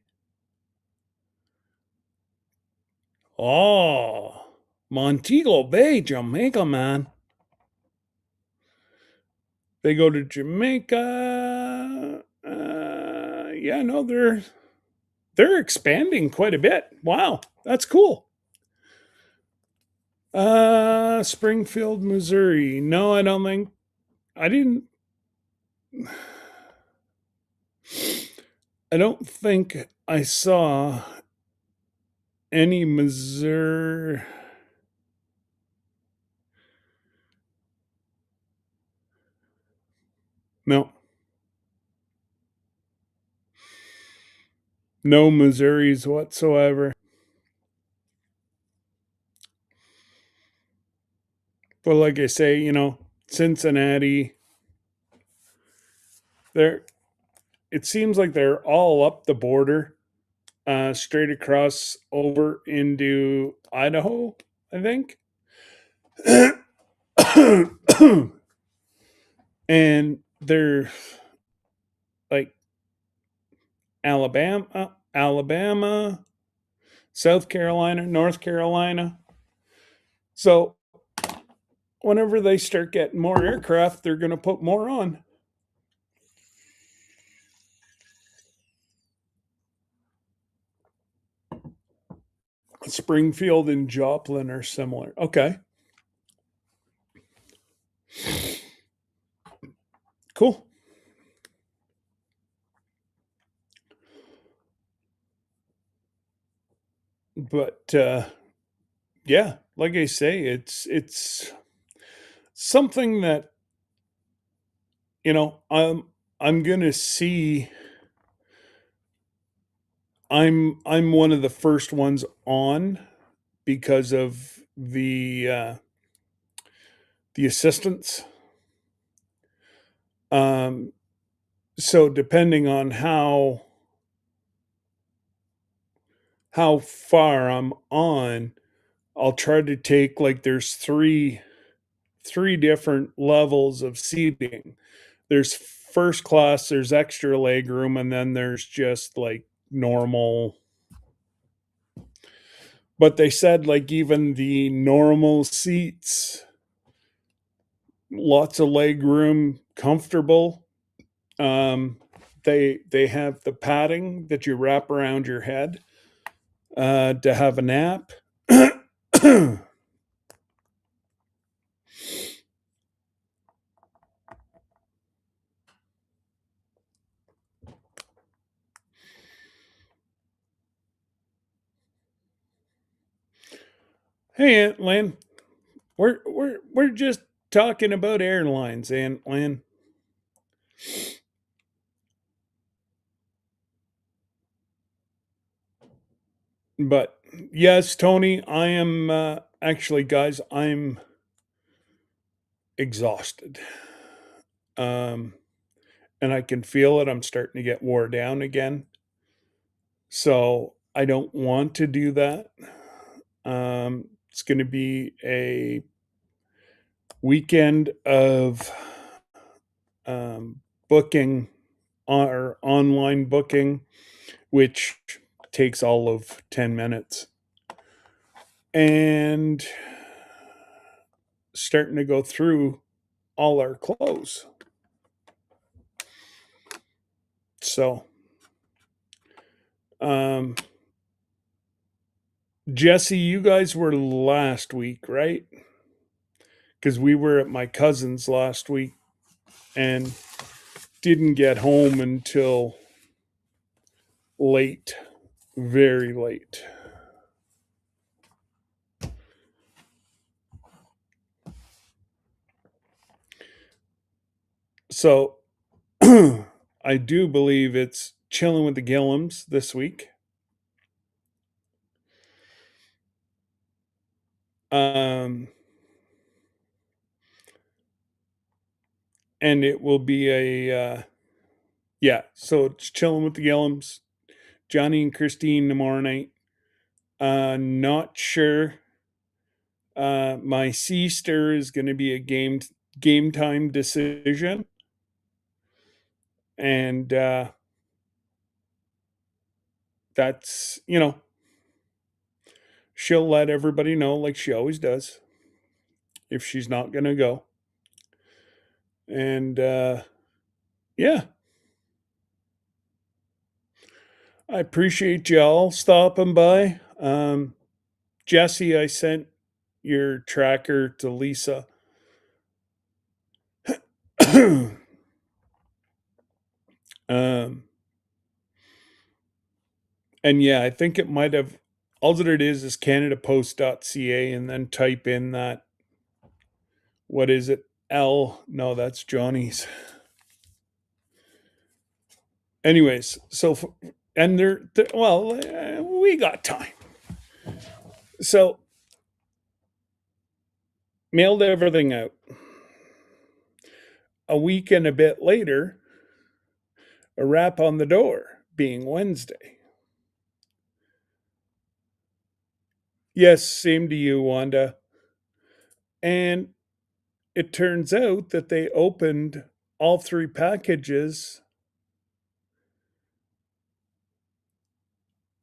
Oh, Montego Bay, Jamaica, man. They go to Jamaica. Yeah, no, they're expanding quite a bit. Wow, that's cool. Springfield, Missouri. No, I don't think I didn't. I don't think I saw any Missouri. No, no Missouris whatsoever. But like I say, Cincinnati. They're. It seems like they're all up the border, straight across over into Idaho. I think. And they're like Alabama, South Carolina, North Carolina. So whenever they start getting more aircraft, they're going to put more on. Springfield and Joplin are similar. Okay, cool. But yeah, like I say, it's something that I'm gonna see. I'm one of the first ones on because of the assistance. Um, so depending on how far I'm on, I'll try to take like there's three different levels of seating. There's first class, there's extra leg room, and then there's just like normal. But they said like even the normal seats, lots of leg room, comfortable. Um, they have the padding that you wrap around your head to have a nap. Hey, Aunt Lynn, we're just talking about airlines, Aunt Lynn. But yes, Tony, I am actually, guys, I'm exhausted. Um, and I can feel it. I'm starting to get wore down again. So I don't want to do that. It's going to be a weekend of booking or online booking, which takes all of 10 minutes. And starting to go through all our clothes. So, um, Jesse, you guys were last week, right? Because we were at my cousin's last week and didn't get home until late, very late. So I do believe it's chilling with the Gillums this week. Um, and it will be yeah, so it's chilling with the Gillums, Johnny and Christine tomorrow night. Not sure. My sister is going to be a game time decision, and that's she'll let everybody know like she always does if she's not going to go. And yeah, I appreciate y'all stopping by. Jesse, I sent your tracker to Lisa. um, and yeah, I think it might have. All that it is CanadaPost.ca, and then type in that. What is it? L? No, that's Johnny's. Anyways, so and they're well, we got time. So mailed everything out. A week and a bit later, a rap on the door, being Wednesday. Yes, same to you, Wanda. And it turns out that they opened all three packages.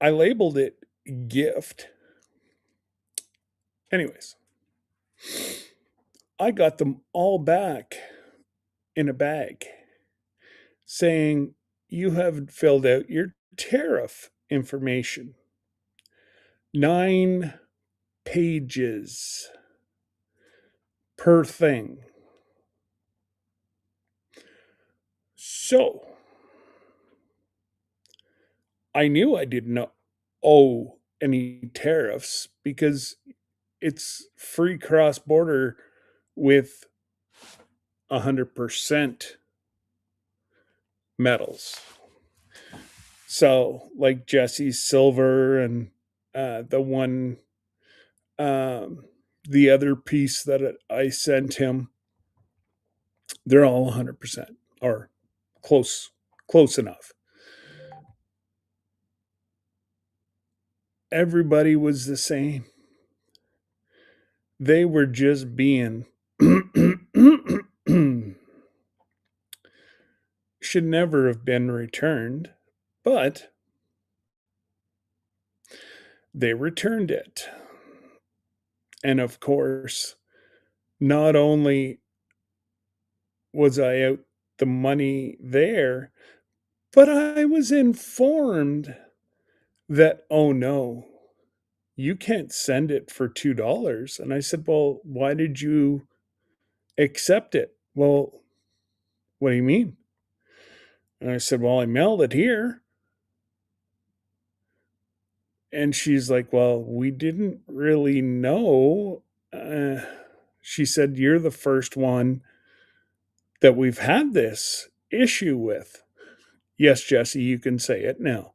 I labeled it gift. Anyways, I got them all back in a bag saying, you haven't filled out your tariff information. 9 pages per thing. So I knew I didn't owe any tariffs because it's free cross border with 100% metals. So, like Jesse's silver and the one, um, the other piece that I sent him, they're all 100% or close enough. Everybody was the same. They were just being should never have been returned, but they returned it. And of course, not only was I out the money there, but I was informed that, oh no, you can't send it for $2. And I said, well, why did you accept it? Well, what do you mean? And I said, well, I mailed it here. And she's like, well, we didn't really know. She said, you're the first one that we've had this issue with. Yes, Jesse, you can say it now.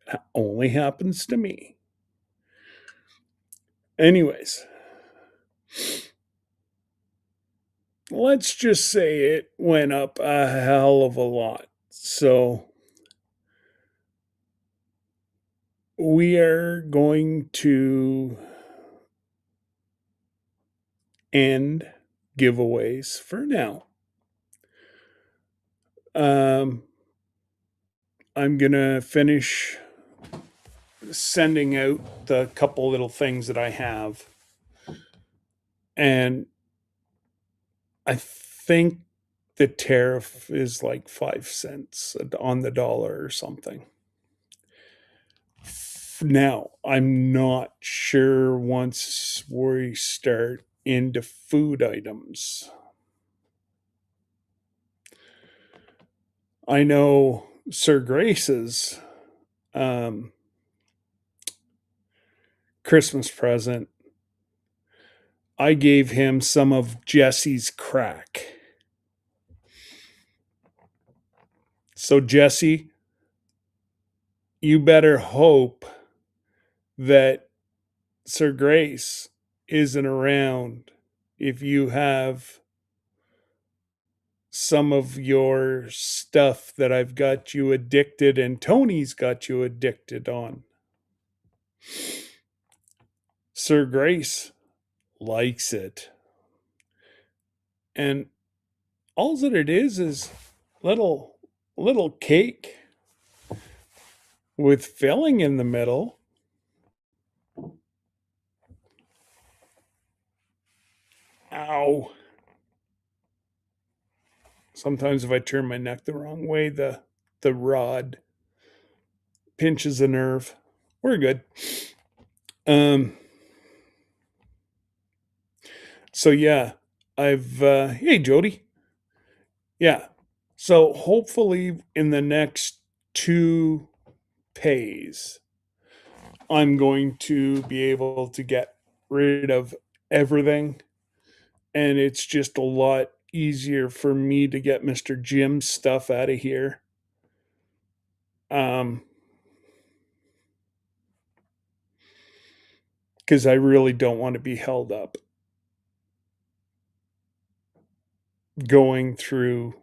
It only happens to me. Anyways, let's just say it went up a hell of a lot. So we are going to end giveaways for now. I'm going to finish sending out the couple little things that I have. And I think the tariff is like 5 cents on the dollar or something. Now, I'm not sure once we start into food items. I know Sir Grace's Christmas present, I gave him some of Jesse's crack. So, Jesse, you better hope that Sir Grace isn't around if you have some of your stuff that I've got you addicted and Tony's got you addicted on. Sir Grace likes it. And all that it is little cake with filling in the middle. Ow. Sometimes if I turn my neck the wrong way, the rod pinches a nerve. We're good. So yeah, I've hey Jody. Yeah. So hopefully in the next two pays, I'm going to be able to get rid of everything. And it's just a lot easier for me to get Mr. Jim's stuff out of here. Because I really don't want to be held up going through,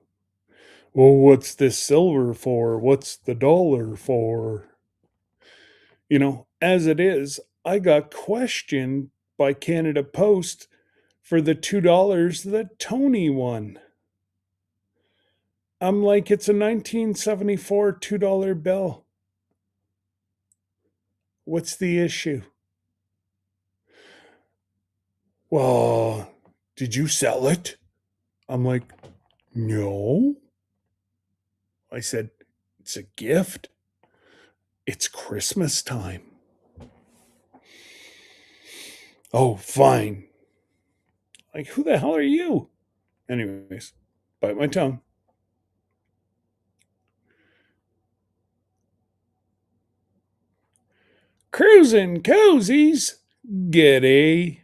well, what's this silver for? What's the dollar for? You know, as it is, I got questioned by Canada Post for the $2 that Tony won. I'm like, it's a 1974 $2 bill. What's the issue? Well, did you sell it? I'm like, no. I said, it's a gift. It's Christmas time. Oh, fine. Like, who the hell are you? Anyways, bite my tongue. Cruising cozies. Giddy.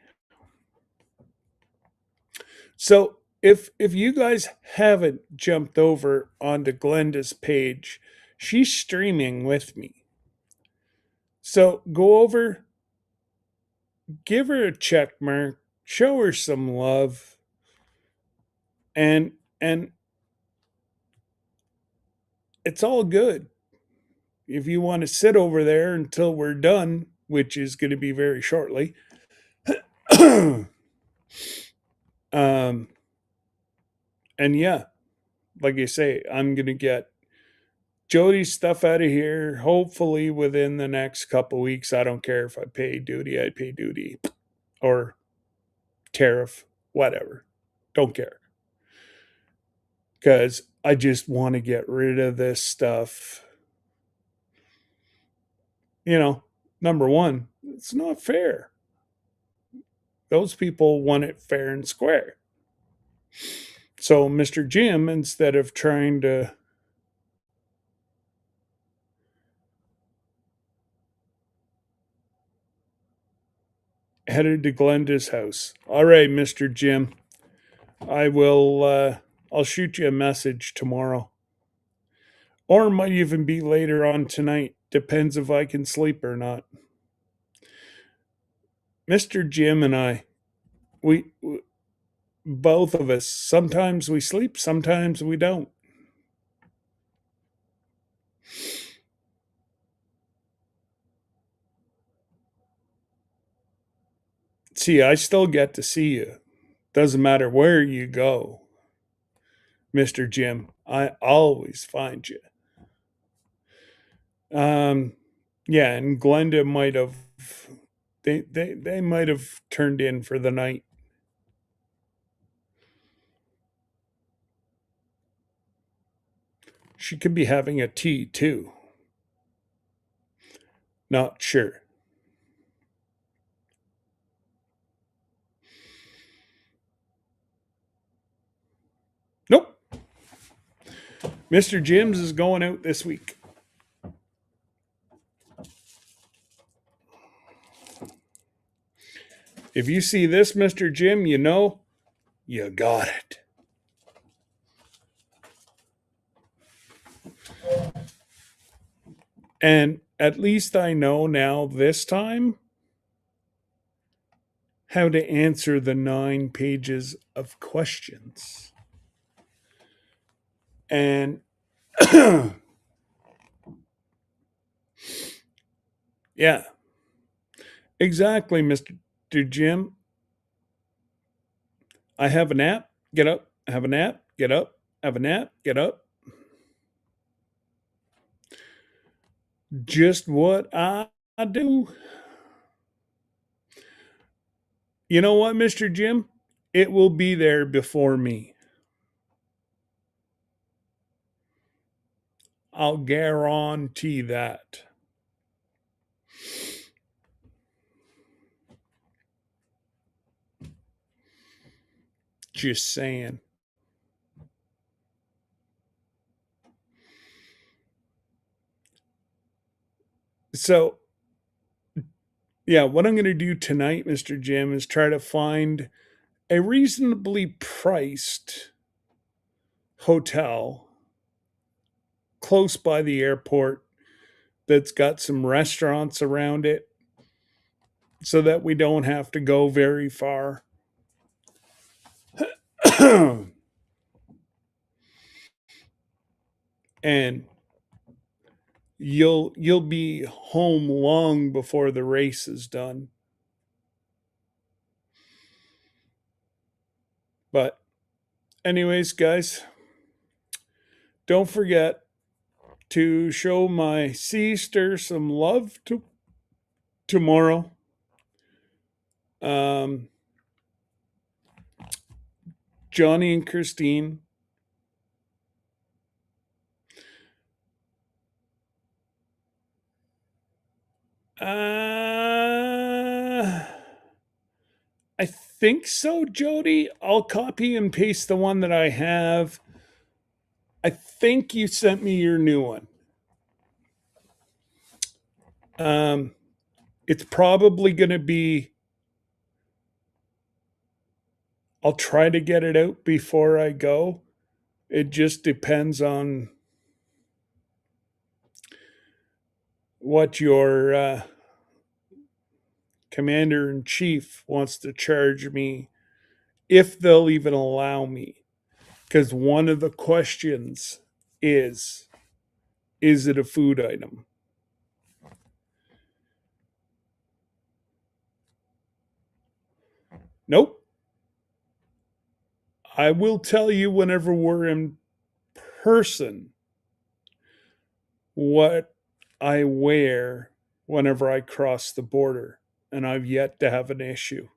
So if you guys haven't jumped over onto Glenda's page, she's streaming with me. So go over, give her a check mark, show her some love, and it's all good. If you want to sit over there until we're done, which is going to be very shortly, and yeah, like I say, I'm going to get Jody's stuff out of here, hopefully within the next couple weeks. I don't care if I pay duty, I pay duty. Or tariff, whatever. Don't care. Because I just want to get rid of this stuff. You know, number one, it's not fair. Those people want it fair and square. So, Mr. Jim, instead of trying to headed to Glenda's house. All right, Mr. Jim. I will I'll shoot you a message tomorrow. Or it might even be later on tonight. Depends if I can sleep or not. Mr. Jim and I, we both of us, sometimes we sleep, sometimes we don't. See, I still get to see you. Doesn't matter where you go, Mr. Jim. I always find you. Yeah, and Glenda might have they might have turned in for the night. She could be having a tea too. Not sure. Nope. Mr. Jim's is going out this week. If you see this, Mr. Jim, you know you got it. And at least I know now this time how to answer the 9 pages of questions. And yeah, exactly, Mr. Jim. I have a nap, get up, have a nap, get up, have a nap, get up. Just what I do. You know what, Mr. Jim? It will be there before me. I'll guarantee that. Just saying. So, yeah, what I'm going to do tonight, Mr. Jim, is try to find a reasonably priced hotel close by the airport that's got some restaurants around it so that we don't have to go very far. And you'll be home long before the race is done. But anyways, guys, don't forget to show my sister some love tomorrow. Um, Johnny and Christine. I think so, Jody. I'll copy and paste the one that I have. I think you sent me your new one. Um, it's probably going to be. I'll try to get it out before I go. It just depends on what your commander in chief wants to charge me, if they'll even allow me. Because one of the questions is it a food item? Nope. I will tell you whenever we're in person what I wear whenever I cross the border, and I've yet to have an issue.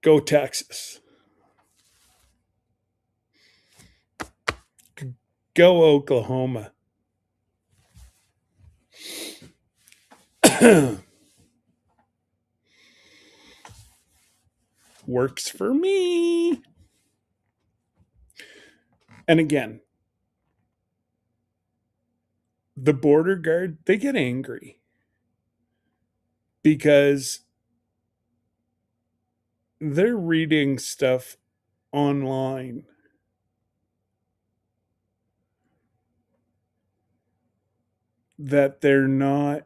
Go Texas. Go Oklahoma. Works for me. And again, the border guard, they get angry because they're reading stuff online that they're not.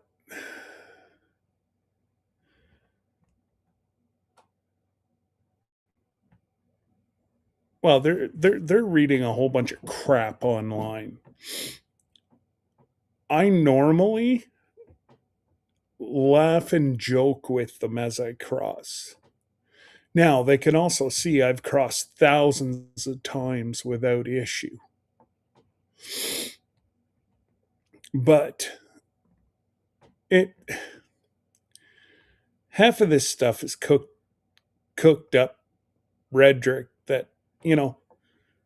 Well, they're reading a whole bunch of crap online. I normally laugh and joke with them as I cross. Now, they can also see I've crossed thousands of times without issue. But it half of this stuff is cooked up rhetoric that,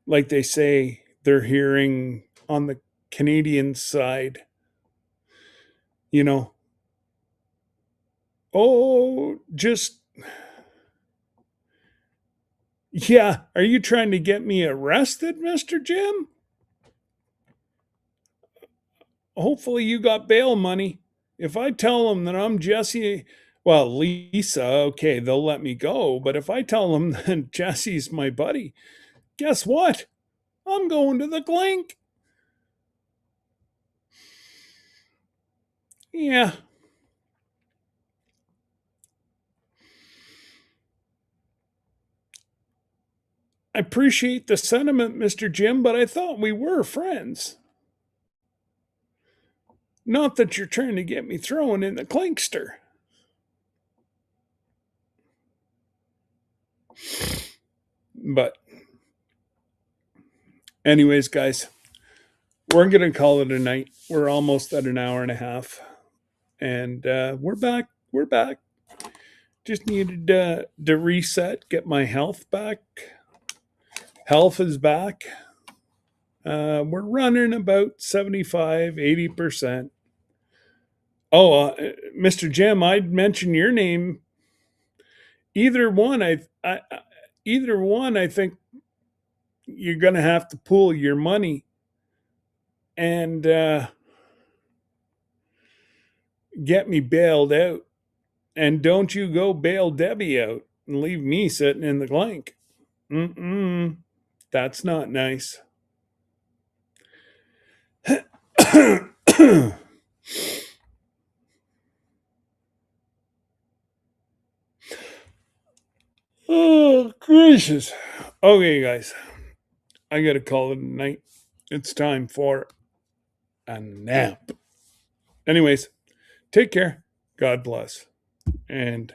like they say they're hearing on the Canadian side, you know, oh, just, yeah, are you trying to get me arrested, Mr. Jim? Hopefully you got bail money. If I tell them that I'm Jesse, well, Lisa, okay, they'll let me go. But if I tell them that Jesse's my buddy, guess what? I'm going to the clink. Yeah. I appreciate the sentiment, Mr. Jim, but I thought we were friends. Not that you're trying to get me thrown in the clinkster. But, anyways, guys, we're going to call it a night. We're almost at an hour and a half. And we're back. We're back. Just needed to reset, get my health back. Health is back. We're running about 75, 80%. Oh, Mr. Jim, I'd mention your name. Either one, either one, I think you're going to have to pool your money and get me bailed out. And don't you go bail Debbie out and leave me sitting in the clink. That's not nice. Oh, gracious. Okay, guys. I got to call it a night. It's time for a nap. Anyways, take care. God bless. And